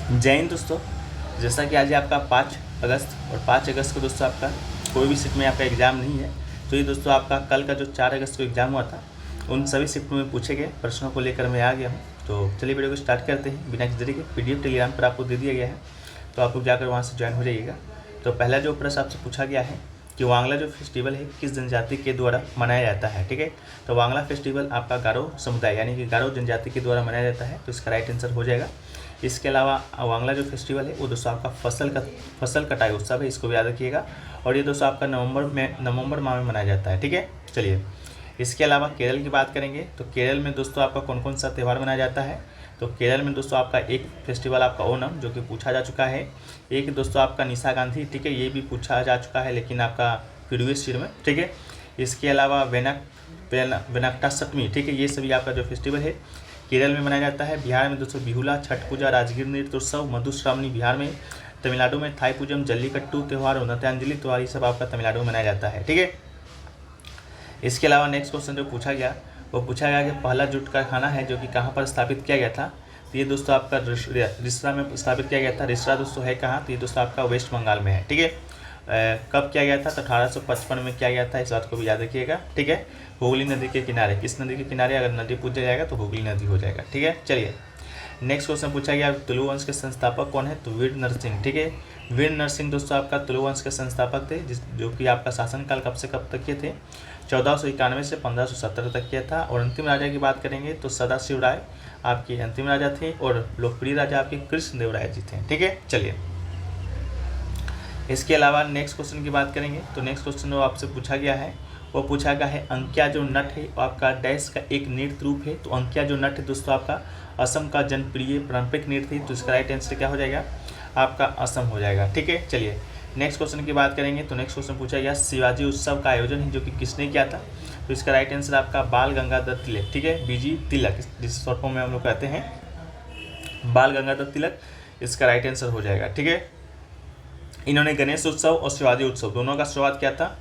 जय हिंद दोस्तों। जैसा कि आज है आपका 5 अगस्त और 5 अगस्त को दोस्तों आपका कोई भी शिफ्ट में आपका एग्ज़ाम नहीं है। तो ये दोस्तों आपका कल का जो 4 अगस्त को एग्ज़ाम हुआ था उन सभी शिफ्ट में पूछे गए प्रश्नों को लेकर मैं आ गया हूँ। तो चलिए वीडियो को स्टार्ट करते हैं। बिना किसी के PDF टेलीग्राम पर आपको दे दिया गया है, तो आप लोग जाकर वहाँ से ज्वाइन हो जाइएगा। तो पहला जो प्रश्न आपसे पूछा गया है कि वांगला जो फेस्टिवल है किस जनजाति के द्वारा मनाया जाता है। ठीक है, तो वांगला फेस्टिवल आपका गारो समुदाय यानी कि गारो जनजाति के द्वारा मनाया जाता है, तो इसका राइट आंसर हो जाएगा। इसके अलावा वांगला जो फेस्टिवल है वो दोस्तों आपका फसल कटाई उत्सव है, इसको भी याद रखिएगा। और ये दोस्तों आपका नवंबर माह में मनाया जाता है। ठीक है, चलिए इसके अलावा केरल की बात करेंगे तो केरल में दोस्तों आपका कौन कौन सा त्यौहार मनाया जाता है। तो केरल में दोस्तों आपका एक फेस्टिवल आपका ओनम जो कि पूछा जा चुका है, एक दोस्तों आपका निशा गांधी, ठीक है, ये भी पूछा जा चुका है लेकिन आपका प्रीवियस ईयर में। ठीक है, इसके अलावा वेनकटाष्टमी, ठीक है, ये सभी आपका जो फेस्टिवल है केरल में मनाया जाता है। बिहार में दोस्तों बिहुला, छठ पूजा, राजगीर नृत्य उत्सव, मधुश्रावणी बिहार में, तमिलनाडु में थाई पूजम, जल्लीकट्टू त्यौहार और नृत्यांजलि त्यौहार, ये सब आपका तमिलनाडु में मनाया जाता है। ठीक है, इसके अलावा नेक्स्ट क्वेश्चन जो पूछा गया वो पूछा गया कि पहला जूट कारखाना है जो कि कहाँ पर स्थापित किया गया था। तो ये दोस्तों आपका रिसरा में स्थापित किया गया था। रिसरा दोस्तों है कहाँ, तो ये दोस्तों आपका वेस्ट बंगाल में है। ठीक है, कब किया गया था, तो 1855 में किया गया था, इस बात को भी याद रखिएगा। ठीक है, हुगली नदी के किनारे, किस नदी के किनारे, अगर नदी पूछा जाएगा तो हुगली नदी हो जाएगा। ठीक है, चलिए नेक्स्ट क्वेश्चन पूछा गया तुलु वंश के संस्थापक कौन है, तो वीर नरसिंह। ठीक है, वीर नरसिंह दोस्तों आपका तुलु वंश के संस्थापक थे, जो कि आपका शासनकाल कब से कब तक के थे, 1491 से 1517 तक किया था। और अंतिम राजा की बात करेंगे तो सदाशिव राय आपके अंतिम राजा थे और लोकप्रिय राजा आपके कृष्णदेव राय जी थे। ठीक है, चलिए इसके अलावा नेक्स्ट क्वेश्चन की बात करेंगे तो नेक्स्ट क्वेश्चन जो आपसे पूछा गया है वो पूछा गया है अंकिया जो नट है वो आपका डैश का एक नृत्य रूप है। तो अंकिया जो नट है दोस्तों आपका असम का जनप्रिय पारंपरिक नृत्य है, तो इसका राइट आंसर क्या हो जाएगा, आपका असम हो जाएगा। ठीक है, चलिए नेक्स्ट क्वेश्चन की बात करेंगे तो नेक्स्ट क्वेश्चन पूछा गया शिवाजी उत्सव का आयोजन है जो कि किसने किया था। तो इसका राइट आंसर आपका बाल गंगाधर तिलक। ठीक है, BG तिलक, जिस शॉर्ट फॉर्म में हम लोग कहते हैं बाल गंगाधर तिलक, इसका राइट आंसर हो जाएगा। ठीक है, इन्होंने गणेश उत्सव और शिवाजी उत्सव दोनों का शुरुआत किया था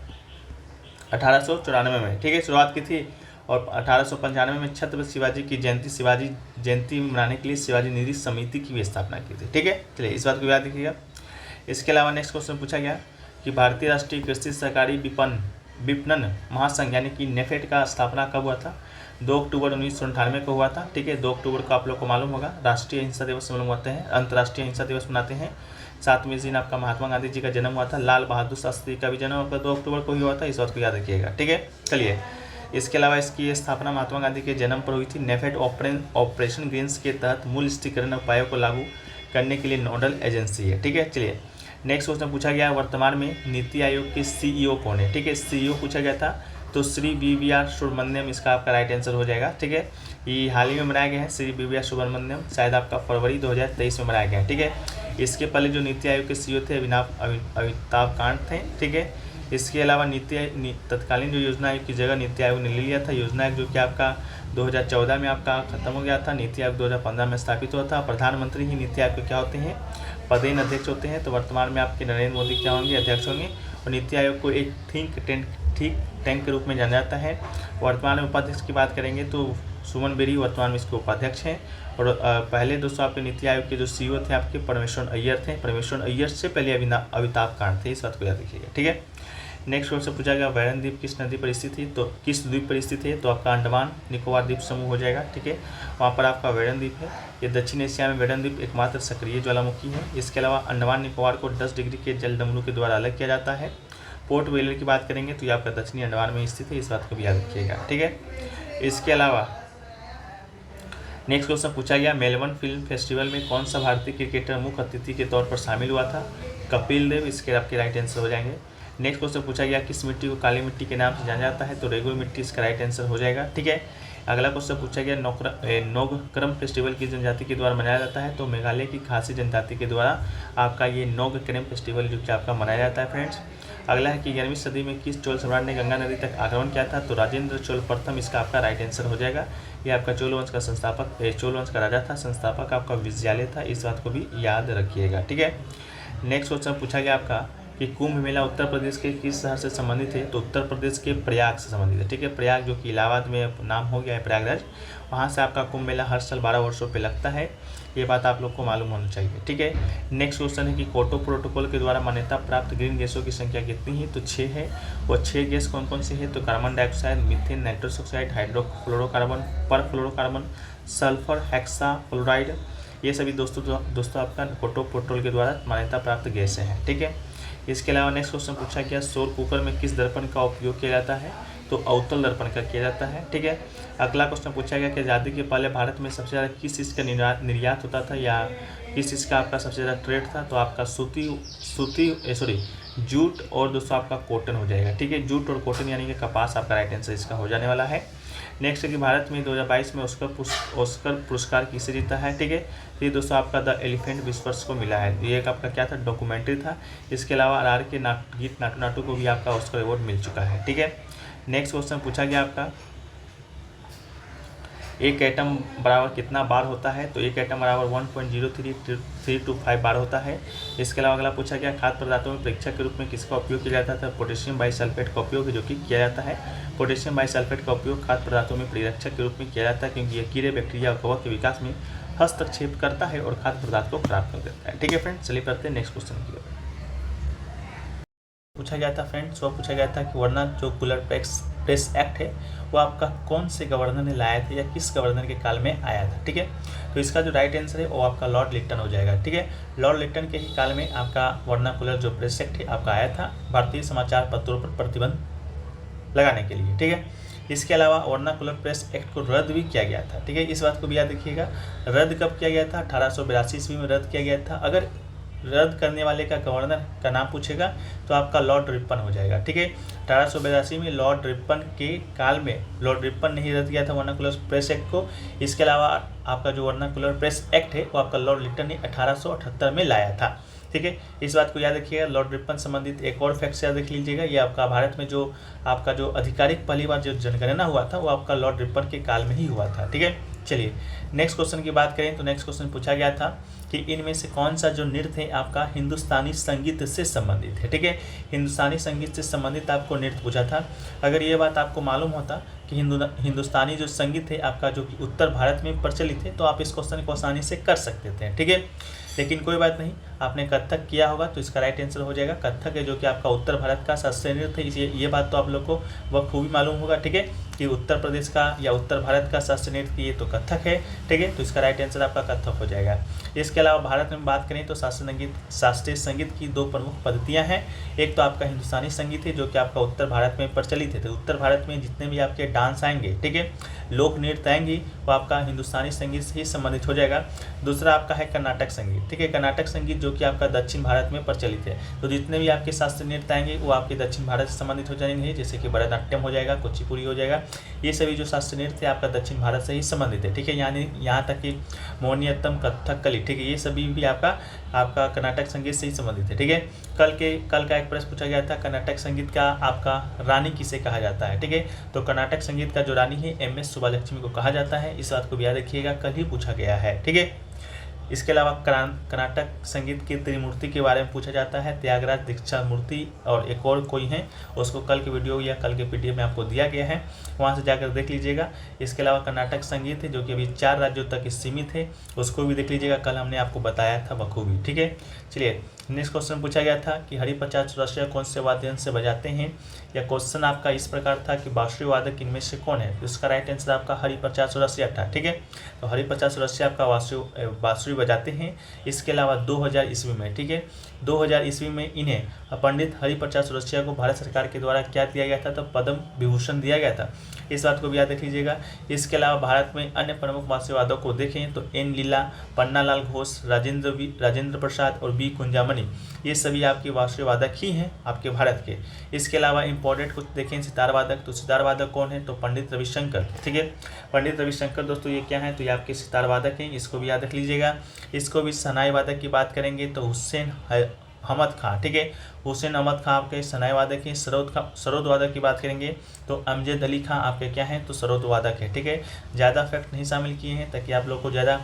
1894 में। ठीक है, शुरुआत की थी और 1895 में छत्रपति शिवाजी की जयंती मनाने के लिए शिवाजी निधि समिति की भी स्थापना की थी। ठीक है, चलिए इस बात को याद रखिएगा। इसके अलावा नेक्स्ट क्वेश्चन पूछा गया कि भारतीय राष्ट्रीय कृषि सहकारी विपणन महासंघ यानी कि नेफेड का स्थापना कब हुआ था। 2 अक्टूबर 1998 को हुआ था। ठीक है, 2 अक्टूबर को आप लोग को मालूम होगा राष्ट्रीय अहिंसा दिवस हम लोग मनाते हैं, अंतर्राष्ट्रीय अहिंसा दिवस मनाते हैं। 7वें दिन आपका महात्मा गांधी जी का जन्म हुआ था। लाल बहादुर शास्त्री का भी जन्म आपका 2 अक्टूबर को ही हुआ था, इस बात को याद रखिएगा। ठीक है, चलिए इसके अलावा इसकी स्थापना महात्मा गांधी के जन्म पर हुई थी। नेफेड ऑपरेशन ग्रीन्स के तहत मूल स्थिरीकरण उपायों को लागू करने के लिए नोडल एजेंसी है। ठीक है, चलिए नेक्स्ट क्वेश्चन पूछा गया वर्तमान में नीति आयोग के CEO कौन है। ठीक है, CEO पूछा गया था तो श्री BVR सुब्रमण्यम, इसका आपका राइट आंसर हो जाएगा। ठीक है, ये हाल ही में बनाया गया है श्री BVR सुब्रमण्यम, शायद आपका फरवरी 2023 में बनाया गया है। ठीक है, इसके पहले जो नीति आयोग के CEO थे अमिताभ कांत थे। ठीक है, इसके अलावा तत्कालीन जो योजना आयोग की जगह नीति आयोग ने ले लिया था। योजना आयोग जो कि आपका 2014 में आपका खत्म हो गया था, नीति आयोग 2015 में स्थापित हुआ था। प्रधानमंत्री ही नीति आयोग के क्या होते हैं, पदेन अध्यक्ष होते हैं। तो वर्तमान में आपके नरेंद्र मोदी क्या होंगे, अध्यक्ष होंगे। और नीति आयोग को एक थिंक टैंक के रूप में जाना जाता है। वर्तमान में उपाध्यक्ष की बात करेंगे तो सुमन बेरी वर्तमान में इसके उपाध्यक्ष हैं। और पहले दोस्तों आपके नीति आयोग के जो CEO थे आपके परमेश्वर अय्यर थे। परमेश्वर अय्यर से पहले अमिताभ कांत थे, इस बात को याद रखिएगा। ठीक है, नेक्स्ट क्वेश्चन पूछा गया वैरन द्वीप किस नदी पर स्थित है, तो किस द्वीप पर स्थित है, तो आपका अंडमान निकोबार द्वीप समूह हो जाएगा। ठीक है, वहाँ पर आपका वैरन द्वीप है। ये दक्षिण एशिया में वैरन द्वीप एकमात्र सक्रिय ज्वालामुखी है। इसके अलावा अंडमान निकोबार को 10 डिग्री के जलडमरू के द्वारा अलग किया जाता है। पोर्ट ब्लेयर की बात करेंगे तो ये आपका दक्षिणी अंडमान में स्थित है, इस बात को भी याद रखिएगा। ठीक है, इसके अलावा नेक्स्ट क्वेश्चन पूछा गया मेलबर्न फिल्म फेस्टिवल में कौन सा भारतीय क्रिकेटर मुख्य अतिथि के तौर पर शामिल हुआ था, कपिल देव, इसके आपके राइट आंसर हो जाएंगे। नेक्स्ट क्वेश्चन पूछा गया किस मिट्टी को काली मिट्टी के नाम से जाना जाता है, तो रेगुर मिट्टी इसका राइट आंसर हो जाएगा। ठीक है, अगला क्वेश्चन पूछा गया नोगक्रम फेस्टिवल की जनजाति के द्वारा मनाया जाता है, तो मेघालय की खासी जनजाति के द्वारा आपका ये नोगक्रम फेस्टिवल जो कि आपका मनाया जाता है फ्रेंड्स। अगला है कि 11वीं सदी में किस चोल सम्राट ने गंगा नदी तक आक्रमण किया था, तो राजेंद्र चोल प्रथम, इसका आपका राइट आंसर हो जाएगा। ये आपका चोल वंश का संस्थापक, चोल वंश का राजा था, संस्थापक आपका विजयालय था, इस बात को भी याद रखिएगा। ठीक है, नेक्स्ट क्वेश्चन पूछा गया आपका कि कुंभ मेला उत्तर प्रदेश के किस शहर से संबंधित है, तो उत्तर प्रदेश के प्रयाग से संबंधित है। ठीक है, प्रयाग जो कि इलाहाबाद में नाम हो गया है प्रयागराज, वहाँ से आपका कुंभ मेला हर साल 12 वर्षों पे लगता है। ये बात आप लोग को मालूम होना चाहिए, ठीक है। नेक्स्ट क्वेश्चन है कि क्योटो प्रोटोकॉल के द्वारा मान्यता प्राप्त ग्रीन गैसों की संख्या कितनी है? तो 6 है। वो 6 गैस कौन कौन सी है? तो carbon dioxide, methane, nitrous oxide, hydrochlorocarbon, perfluorocarbon, sulphur, hexafluoride, ये सभी दोस्तों आपका क्योटो प्रोटोकॉल के द्वारा मान्यता प्राप्त गैसें हैं, ठीक है। इसके अलावा नेक्स्ट क्वेश्चन पूछा गया सौर कुकर में किस दर्पण का उपयोग किया जाता है? तो अवतल दर्पण का किया जाता है, ठीक है। अगला क्वेश्चन पूछा गया कि आज़ादी के पहले भारत में सबसे ज़्यादा किस चीज़ का निर्यात होता था या किस चीज़ का आपका सबसे ज़्यादा ट्रेड था? तो आपका जूट और दोस्तों आपका कॉटन हो जाएगा, ठीक है। जूट और कॉटन यानी कि कपास आपका राइट आंसर इसका हो जाने वाला है। नेक्स्ट है कि भारत में 2022 में ऑस्कर पुरस्कार किसे जीता है? ठीक है, तो ये दोस्तों आपका द एलिफेंट विस्पर्स को मिला है। ये एक आपका क्या था? डॉक्यूमेंट्री था। इसके अलावा आर के गीत नाटू नाटू को भी आपका ऑस्कर अवार्ड मिल चुका है, ठीक है। नेक्स्ट क्वेश्चन पूछा गया आपका एक एटम बराबर कितना बार होता है? तो एक एटम बराबर 1.03325 बार होता है। इसके अलावा अगला पूछा गया खाद्य पदार्थों में परीक्षक के रूप में किसका उपयोग किया जाता था? पोटेशियम बाइसल्फेट का उपयोग जो कि किया जाता है। पोटेशियम बाइसल्फेट का उपयोग खाद्य पदार्थों में परीक्षक के रूप में किया जाता है क्योंकि यह कीड़े, बैक्टीरिया और कवक के विकास में हस्तक्षेप करता है और खाद्य पदार्थ को खराब कर देता है, ठीक है फ्रेंड्स। चलिए करते हैं नेक्स्ट क्वेश्चन की ओर। पूछा गया था फ्रेंड्स, वो पूछा गया था कि वरना जो कूलर प्रेस एक्ट है वो आपका कौन से गवर्नर ने लाया था या किस गवर्नर के काल में आया था, ठीक है। तो इसका जो राइट आंसर है वो आपका लॉर्ड लिट्टन हो जाएगा, ठीक है। लॉर्ड लिट्टन के ही काल में आपका वर्नाकुलर जो प्रेस एक्ट है आपका आया था भारतीय समाचार पत्रों पर प्रतिबंध लगाने के लिए, ठीक है। इसके अलावा वर्नाकुलर प्रेस एक्ट को रद्द भी किया गया था, ठीक है। इस बात को भी याद रखिएगा, रद्द कब किया गया था? 1882 ईस्वी में रद्द किया गया था। अगर रद्द करने वाले का गवर्नर का नाम पूछेगा तो आपका लॉर्ड रिपन हो जाएगा, ठीक है। 1882 में लॉर्ड रिपन के काल में लॉर्ड रिपन ने ही रद्द किया था वर्नाकुलर प्रेस एक्ट को। इसके अलावा आपका जो वर्नाकुलर प्रेस एक्ट है वो आपका लॉर्ड लिट्टन ने 1878 में लाया था, ठीक है। इस बात को याद रखिएगा। लॉर्ड रिपन संबंधित एक और फैक्ट याद रख लीजिएगा, ये आपका भारत में जो आपका जो आधिकारिक पहली बार जो जनगणना हुआ था वो आपका लॉर्ड रिपन के काल में ही हुआ था, ठीक है। चलिए नेक्स्ट क्वेश्चन की बात करें तो नेक्स्ट क्वेश्चन पूछा गया था कि इनमें से कौन सा जो नृत्य है आपका हिंदुस्तानी संगीत से संबंधित है, ठीक है। हिंदुस्तानी संगीत से संबंधित आपको नृत्य पूछा था। अगर ये बात आपको मालूम होता कि हिंदुस्तानी जो संगीत है आपका जो कि उत्तर भारत में प्रचलित है तो आप इस क्वेश्चन को आसानी से कर सकते थे, ठीक है। लेकिन कोई बात नहीं, आपने कथक किया होगा तो इसका राइट आंसर हो जाएगा कथक है, जो कि आपका उत्तर भारत का शास्त्रीय नृत्य है। इसलिए ये बात तो आप लोग को बखूबी मालूम होगा, ठीक है, कि उत्तर प्रदेश का या उत्तर भारत का शास्त्रीय नृत्य ये तो कथक है, ठीक है। तो इसका राइट आंसर आपका कथक हो जाएगा। इसके अलावा भारत में बात करें तो शास्त्रीय संगीत की दो प्रमुख पद्धतियाँ हैं। एक तो आपका हिंदुस्तानी संगीत है जो कि आपका उत्तर भारत में प्रचलित है। तो उत्तर भारत में जितने भी आपके डांस आएंगे, ठीक है, लोक नृत्य आएंगे वो आपका हिंदुस्तानी संगीत से ही संबंधित हो जाएगा। दूसरा आपका है कर्नाटक संगीत, ठीक है। कर्नाटक संगीत जो कि आपका दक्षिण भारत में प्रचलित है। तो जितने भी आपके शास्त्रीय नृत्य आएंगे वो आपके दक्षिण भारत से संबंधित हो जाएंगे, जैसे कि भरतनाट्यम हो जाएगा, कुचिपुड़ी हो जाएगा। ये सभी जो शास्त्रीय नृत्य है आपका दक्षिण भारत से ही संबंधित है, ठीक है। यानी यहाँ तक कि मोहिनीअट्टम, कथकली, ठीक है, ये सभी भी आपका कर्नाटक संगीत से ही संबंधित है, ठीक है। कल का एक प्रश्न पूछा गया था कर्नाटक संगीत का आपका रानी किसे कहा जाता है, ठीक है। तो कर्नाटक संगीत का जो रानी है MS सुब्बालक्ष्मी को कहा जाता है। इस बात को भी याद रखिएगा, कल ही पूछा गया है, ठीक है। इसके अलावा कर्नाटक संगीत की त्रिमूर्ति के बारे में पूछा जाता है, त्यागराज, दीक्षा मूर्ति और एक और कोई है, उसको कल के वीडियो या कल के PDF में आपको दिया गया है, वहाँ से जाकर देख लीजिएगा। इसके अलावा कर्नाटक संगीत है जो कि अभी 4 राज्यों तक सीमित है, उसको भी देख लीजिएगा, कल हमने आपको बताया था बखूबी, ठीक है। चलिए नेक्स्ट क्वेश्चन पूछा गया था कि हरिप्रसाद चौरसिया कौन से वाद्य यंत्र से बजाते हैं, या क्वेश्चन आपका इस प्रकार था कि बांसुरी वादक इनमें से कौन है। तो इसका राइट आंसर आपका हरिप्रसाद चौरसिया था, ठीक है। तो हरिप्रसाद चौरसिया आपका बांसुरी बजाते हैं। इसके अलावा 2000 ईस्वी में, ठीक है, 2000 ईस्वी में इन्हें पंडित हरिप्रसाद चौरसिया को भारत सरकार के द्वारा क्या दिया गया था? तो पद्म विभूषण दिया गया था। इस बात को भी याद रख लीजिएगा। इसके अलावा भारत में अन्य प्रमुख बांसुरी वादक को देखें तो N लीला, पन्नालाल घोष, राजेंद्र प्रसाद और B कुंजामणि, ये सभी आपके बांसुरी वादक ही हैं आपके भारत के। इसके अलावा इंपॉर्टेंट कुछ देखें सितार वादक, तो सितार वादक कौन है? तो पंडित रविशंकर, ठीक है। पंडित रविशंकर दोस्तों ये क्या है? तो ये आपके सितार वादक हैं, इसको भी याद रख लीजिएगा। इसको भी शहनाई वादक की बात करेंगे तो हुसैन अहमद खां, ठीक है, हुसैन अहमद खां आपके शहनाई वादक हैं। सरोद वादक की बात करेंगे तो अमजद अली खां आपके क्या हैं? तो सरोद वादक है, ठीक है। ज़्यादा फैक्ट नहीं शामिल किए हैं ताकि आप लोग को ज़्यादा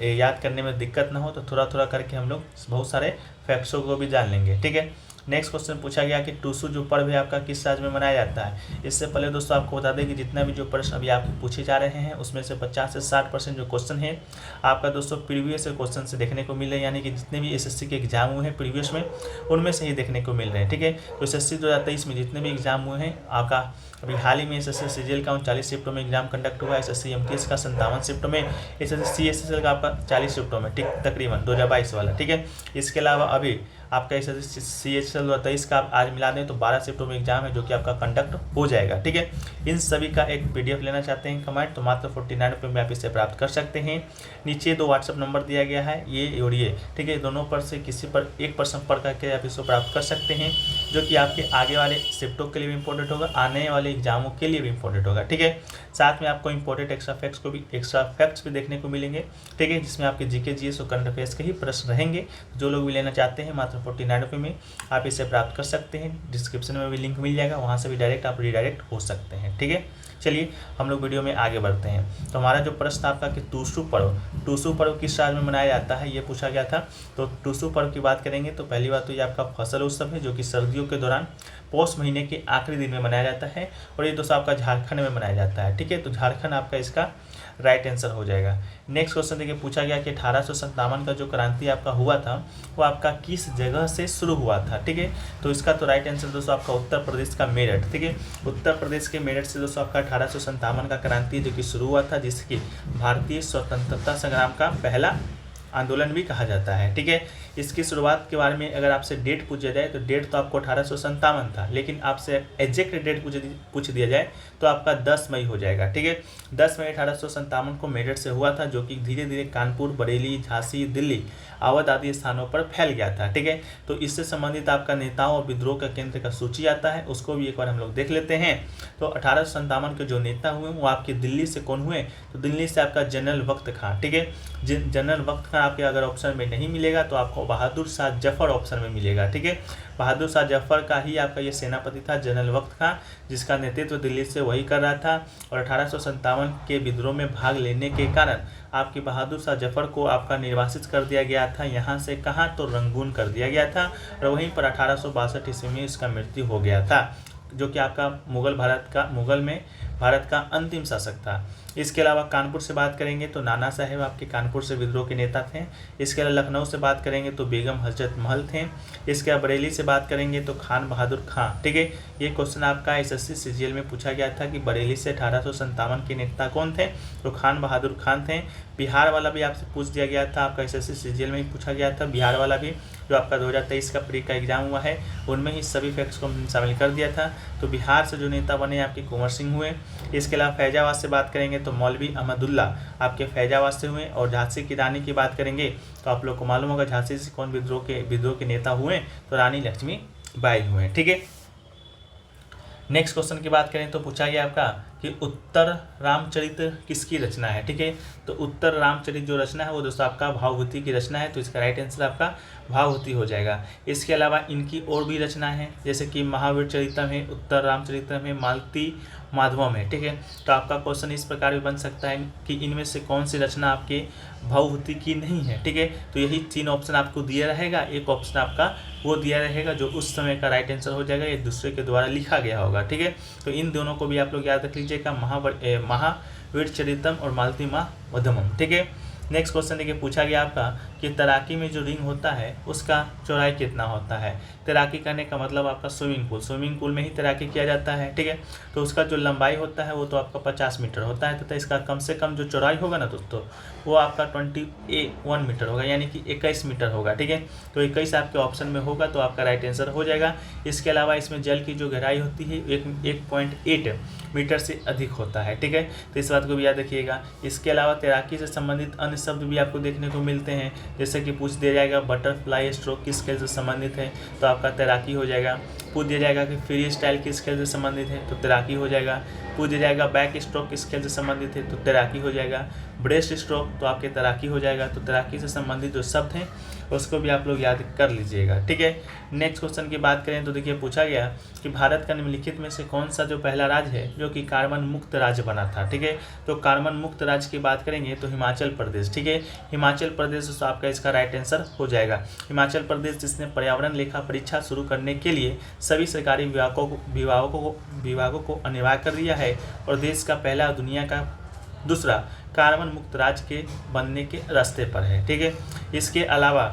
याद करने में दिक्कत ना हो, तो थोड़ा थोड़ा करके हम लोग बहुत सारे फैक्ट्सों को भी जान लेंगे, ठीक है। नेक्स्ट क्वेश्चन पूछा गया कि टूसू जो पर्व है आपका किस राज्य में मनाया जाता है। इससे पहले दोस्तों आपको बता दें कि जितना भी जो प्रश्न अभी आपको पूछे जा रहे हैं उसमें से 50 से 60% जो क्वेश्चन है आपका दोस्तों प्रीवियस क्वेश्चन से देखने को मिल रहे हैं, यानी कि जितने भी एसएससी के एग्जाम हुए हैं प्रीवियस में उनमें से ही देखने को मिल रहे हैं। ठीक है, तो एसएससी 2023 में जितने भी एग्जाम हुए हैं आपका अभी हाल ही में एसएससी सीजीएल का 39 शिफ्टों में एग्जाम कंडक्ट हुआ, एसएससी एमटीएस का 57 शिफ्टों में, एसएससी सीएसएसएल का आपका 40 शिफ्टों में, ठीक तकरीबन 2022 वाला। ठीक है, इसके अलावा अभी आपका एसएससी सीएचएल 2023 का आप आज मिला दें तो 12 शिफ्टों में एग्जाम है जो कि आपका कंडक्ट हो जाएगा। ठीक है, इन सभी का एक पीडीएफ लेना चाहते हैं कमेंट तो मात्र 49 रुपये में आप इसे प्राप्त कर सकते हैं। नीचे 2 व्हाट्सअप नंबर दिया गया है, ये और ये। ठीक है, दोनों पर से किसी पर एक पर्सन पर करके आप इसको प्राप्त कर सकते हैं, जो कि आपके आगे वाले शिफ्टों के लिए भी इंपॉर्टेंट होगा, आने वाले एग्जामों के लिए भी इंपॉर्टेंट होगा। ठीक है, साथ में आपको इंपॉर्टेंट एक्स्ट्रा फैक्ट्स भी देखने को मिलेंगे। ठीक है, जिसमें आपके जीके जीएस और करंट अफेयर्स के ही प्रश्न रहेंगे। जो लोग भी लेना चाहते हैं मात्र 49 रुपये में आप इसे प्राप्त कर सकते हैं। डिस्क्रिप्शन में भी लिंक मिल जाएगा, वहाँ से भी डायरेक्ट आप रिडायरेक्ट हो सकते हैं। ठीक है, चलिए हम लोग वीडियो में आगे बढ़ते हैं। तो हमारा जो प्रश्न आपका कि टूसू पर्व किस राज्य में मनाया जाता है ये पूछा गया था। तो टूसू पर्व की बात करेंगे तो पहली बात तो ये आपका फसल उत्सव है जो कि सर्दियों के दौरान पौष महीने के आखिरी दिन में मनाया जाता है और ये दोस्तों आपका झारखंड में मनाया जाता है। ठीक है, तो झारखंड आपका इसका राइट आंसर हो जाएगा। नेक्स्ट क्वेश्चन देखिए पूछा गया कि 1857 का जो क्रांति आपका हुआ था वो आपका किस जगह से शुरू हुआ था। ठीक है, तो इसका तो राइट आंसर दोस्तों आपका उत्तर प्रदेश का मेरठ। ठीक है, उत्तर प्रदेश के मेरठ से दोस्तों आपका 1857 का क्रांति जो कि शुरू हुआ था, जिसकी भारतीय स्वतंत्रता संग्राम का पहला आंदोलन भी कहा जाता है। ठीक है, इसकी शुरुआत के बारे में अगर आपसे डेट पूछा जाए तो डेट तो आपको 1857 था, लेकिन आपसे एग्जैक्ट डेट पूछ दिया जाए तो आपका 10 मई हो जाएगा। ठीक है, 10 मई 1857 को मेरठ से हुआ था, जो कि धीरे धीरे कानपुर, बरेली, झांसी, दिल्ली, अवध आदि स्थानों पर फैल गया था। ठीक है, तो इससे संबंधित आपका नेताओं और विद्रोह का केंद्र का सूची आता है, उसको भी एक बार हम लोग देख लेते हैं। तो 1857 के जो नेता हुए वो आपके दिल्ली से कौन हुए, तो दिल्ली से आपका जनरल वक्त खां। ठीक है, जनरल वक्त खां आपके अगर ऑप्शन में नहीं मिलेगा तो आपको बहादुर शाह जफर ऑप्शन में मिलेगा। ठीक है, बहादुर शाह जफर का ही आपका ये सेनापति था जनरल वक्त खां, जिसका नेतृत्व दिल्ली से वही कर रहा था। और 1857 के विद्रोह में भाग लेने के कारण आपके बहादुर शाह जफर को आपका निर्वासित कर दिया गया था। यहाँ से कहाँ तो रंगून कर दिया गया था और वहीं पर 1862 ईस्वी में इसका मृत्यु हो गया था, जो कि आपका मुगल में भारत का अंतिम शासक था। इसके अलावा कानपुर से बात करेंगे तो नाना साहेब आपके कानपुर से विद्रोह के नेता थे। इसके अलावा लखनऊ से बात करेंगे तो बेगम हजरत महल थे। इसके अलावा बरेली से बात करेंगे तो खान बहादुर खां। ठीक है, ये क्वेश्चन आपका एसएससी सीजीएल में पूछा गया था कि बरेली से 1857 के नेता कौन थे, तो खान बहादुर खान थे। बिहार वाला भी आपसे पूछ दिया गया था, आपका एसएससी सीजीएल में ही पूछा गया था बिहार वाला भी, जो आपका 2023 का प्री का एग्जाम हुआ है उनमें ही सभी फैक्ट्स को हमने शामिल कर दिया था। तो बिहार से जो नेता बने आपके कुंवर सिंह हुए। इसके अलावा फैजाबाद से बात करेंगे तो मौलवी अहमदुल्ला आपके फैजाबाद से हुए। और झांसी की रानी की बात करेंगे तो आप लोग को मालूम होगा झांसी से कौन विद्रोह के नेता हुए, तो रानी लक्ष्मीबाई हुए। ठीक है, नेक्स्ट क्वेश्चन की बात करें तो पूछा गया आपका कि उत्तर रामचरित किसकी रचना है। ठीक है, तो उत्तर रामचरित जो रचना है वो दोस्तों आपका भावभूति की रचना है, तो इसका राइट आंसर आपका भावभूति हो जाएगा। इसके अलावा इनकी और भी रचना है, जैसे कि महावीर चरितम है, उत्तर रामचरितम है, मालती माधवम है। ठीक है, तो आपका क्वेश्चन इस प्रकार भी बन सकता है कि इनमें से कौन सी रचना आपके भावभूति की नहीं है। ठीक है, तो यही 3 ऑप्शन आपको दिया रहेगा, एक ऑप्शन आपका वो दिया रहेगा जो उस समय का राइट आंसर हो जाएगा, ये दूसरे के द्वारा लिखा गया होगा। ठीक है, तो इन दोनों को भी आप लोग याद रख लीजिएगा, महावीर चरितम और मालती माधवम। ठीक है, नेक्स्ट क्वेश्चन देखिए पूछा गया आपका कि तैराकी में जो रिंग होता है उसका चौड़ाई कितना होता है। तैराकी करने का मतलब आपका स्विमिंग पूल में ही तैराकी किया जाता है। ठीक है, तो उसका जो लंबाई होता है वो तो आपका 50 मीटर होता है, तथा इसका कम से कम जो चौड़ाई होगा ना दोस्तों वो आपका 21 मीटर होगा, यानी कि 21 मीटर होगा। ठीक है, तो 21 आपके ऑप्शन में होगा तो आपका राइट आंसर हो जाएगा। इसके अलावा इसमें जल की जो गहराई होती है 1.8 मीटर से अधिक होता है। ठीक है, तो इस बात को भी याद रखिएगा। इसके अलावा तैराकी से संबंधित अन्य शब्द भी आपको देखने को मिलते हैं, जैसे कि पूछ दिया जाएगा बटरफ्लाई स्ट्रोक किस खेल से संबंधित है, तो आपका तैराकी हो जाएगा। पूछ दिया जाएगा कि फ्री स्टाइल किस खेल से संबंधित है, तो तैराकी हो जाएगा। पूछ दिया जाएगा बैक स्ट्रोक किस खेल से संबंधित है, तो तैराकी हो जाएगा। ब्रेस्ट स्ट्रोक, तो आपके तैराकी हो जाएगा। तो तैराकी से संबंधित जो शब्द हैं उसको भी आप लोग याद कर लीजिएगा, ठीक है। नेक्स्ट क्वेश्चन की बात करें तो देखिए पूछा गया कि भारत का निम्नलिखित में से कौन सा जो पहला राज्य है जो कि कार्बन मुक्त राज्य बना था, ठीक है। तो कार्बन मुक्त राज्य की बात करेंगे तो हिमाचल प्रदेश, ठीक है। हिमाचल प्रदेश तो आपका इसका राइट आंसर हो जाएगा। हिमाचल प्रदेश जिसने पर्यावरण लेखा परीक्षा शुरू करने के लिए सभी सरकारी विभागों को अनिवार्य कर दिया है और देश का पहला और दुनिया का दूसरा कार्बन मुक्त राज्य के बनने के रास्ते पर है, ठीक है। इसके अलावा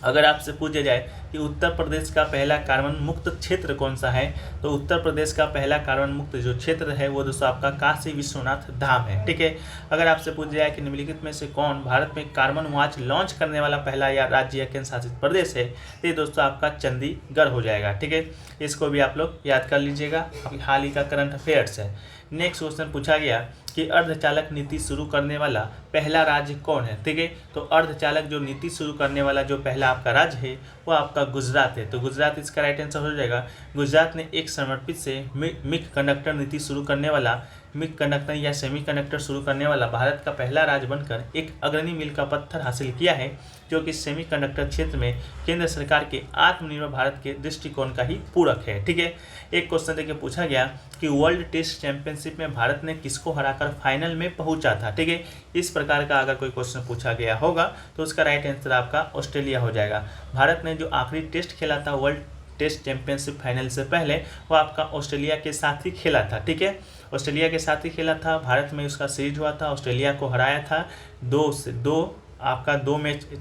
अगर आपसे पूछा जाए कि उत्तर प्रदेश का पहला कार्बन मुक्त क्षेत्र कौन सा है, तो उत्तर प्रदेश का पहला कार्बन मुक्त जो क्षेत्र है वो दोस्तों आपका काशी विश्वनाथ धाम है, ठीक है। अगर आपसे पूछा जाए कि निम्नलिखित में से कौन भारत में कार्बन वॉच लॉन्च करने वाला पहला या राज्य या केंद्र शासित प्रदेश है, तो ये दोस्तों आपका चंडीगढ़ हो जाएगा, ठीक है। इसको भी आप लोग याद कर लीजिएगा, हाल ही का करंट अफेयर्स है। नेक्स्ट क्वेश्चन पूछा गया कि अर्धचालक नीति शुरू करने वाला पहला राज्य कौन है, ठीक है। तो अर्धचालक जो नीति शुरू करने वाला जो पहला आपका राज्य है वो आपका गुजरात है। तो गुजरात इसका राइट आंसर हो जाएगा। गुजरात ने एक समर्पित से मिक कंडक्टर नीति शुरू करने वाला, मिक कंडक्टर या सेमी कंडक्टर शुरू करने वाला भारत का पहला राज्य बनकर एक अग्रणी मील का पत्थर हासिल किया है, जो कि सेमी कंडक्टर क्षेत्र में केंद्र सरकार के आत्मनिर्भर भारत के दृष्टिकोण का ही पूरक है, ठीक है। एक क्वेश्चन देखिए पूछा गया कि वर्ल्ड टेस्ट चैंपियनशिप में भारत ने किसको हराकर फाइनल में पहुंचा था, ठीक है। इस प्रकार का अगर कोई क्वेश्चन पूछा गया होगा तो उसका राइट आंसर आपका ऑस्ट्रेलिया हो जाएगा। भारत ने जो आखिरी टेस्ट खेला था वर्ल्ड टेस्ट चैंपियनशिप फाइनल से पहले, वो आपका ऑस्ट्रेलिया के साथ ही खेला था, ठीक है। ऑस्ट्रेलिया के साथ ही खेला था। भारत में उसका सीरीज हुआ था, ऑस्ट्रेलिया को हराया था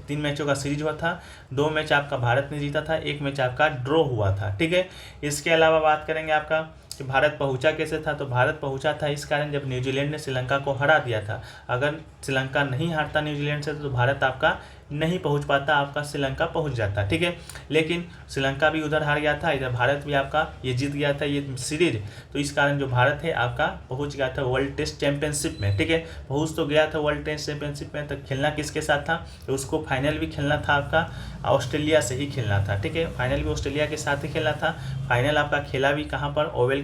3 मैचों का सीरीज हुआ था। 2 मैच आपका भारत ने जीता था, 1 मैच आपका ड्रॉ हुआ था, ठीक है। इसके अलावा बात करेंगे आपका कि भारत पहुंचा कैसे था, तो भारत पहुंचा था इस कारण जब न्यूजीलैंड ने श्रीलंका को हरा दिया था। अगर श्रीलंका नहीं हारता न्यूजीलैंड से तो भारत आपका नहीं पहुंच पाता, आपका श्रीलंका पहुंच जाता, ठीक है। लेकिन श्रीलंका भी उधर हार गया था, इधर भारत भी आपका ये जीत गया था ये सीरीज, तो इस कारण जो भारत है आपका पहुंच गया था वर्ल्ड टेस्ट चैंपियनशिप में, ठीक है। पहुंच तो गया था वर्ल्ड टेस्ट चैंपियनशिप में, तो खेलना किसके साथ था, तो उसको फाइनल भी खेलना था आपका ऑस्ट्रेलिया से ही खेलना था, ठीक है। फाइनल भी ऑस्ट्रेलिया के साथ ही खेलना था। फाइनल आपका खेला भी कहाँ पर, ओवल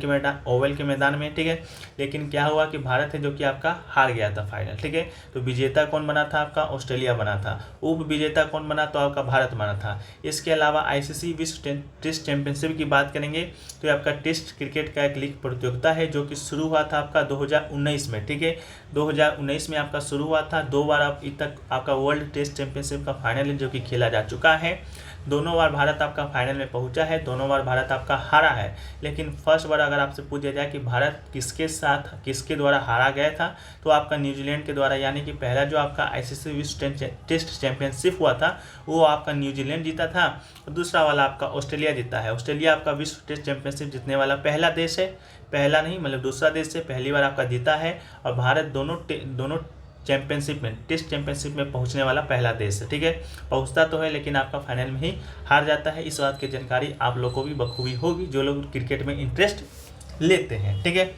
के मैदान में, ठीक है। लेकिन क्या हुआ कि भारत है जो कि आपका हार गया था फाइनल, ठीक है। तो विजेता कौन बना था, आपका ऑस्ट्रेलिया बना था। उप विजेता कौन बना, तो आपका भारत बना था। इसके अलावा आईसीसी विश्व टेस्ट चैंपियनशिप की बात करेंगे तो ये आपका टेस्ट क्रिकेट का एक लीग प्रतियोगिता है जो कि शुरू हुआ था आपका 2019 में, ठीक है। 2019 में आपका शुरू हुआ था। 2 बार अब तक आपका वर्ल्ड टेस्ट चैंपियनशिप का फाइनल जो कि खेला जा चुका है। दोनों बार भारत आपका फाइनल में पहुंचा है, दोनों बार भारत आपका हारा है। लेकिन फर्स्ट बार अगर आपसे पूछा जाए कि भारत किसके द्वारा हारा गया था, तो आपका न्यूजीलैंड के द्वारा, यानी कि पहला जो आपका आईसीसी विश्व टेस्ट चैंपियनशिप हुआ था वो आपका न्यूजीलैंड जीता था और दूसरा वाला आपका ऑस्ट्रेलिया जीता है। ऑस्ट्रेलिया आपका विश्व टेस्ट चैंपियनशिप जीतने वाला पहला देश है, पहला नहीं मतलब दूसरा देश से पहली बार आपका जीता है। और भारत दोनों चैंपियनशिप में, टेस्ट चैंपियनशिप में पहुंचने वाला पहला देश है, ठीक है। पहुंचता तो है लेकिन आपका फाइनल में ही हार जाता है। इस बात की जानकारी आप लोगों को भी बखूबी होगी जो लोग क्रिकेट में इंटरेस्ट लेते हैं, ठीक है।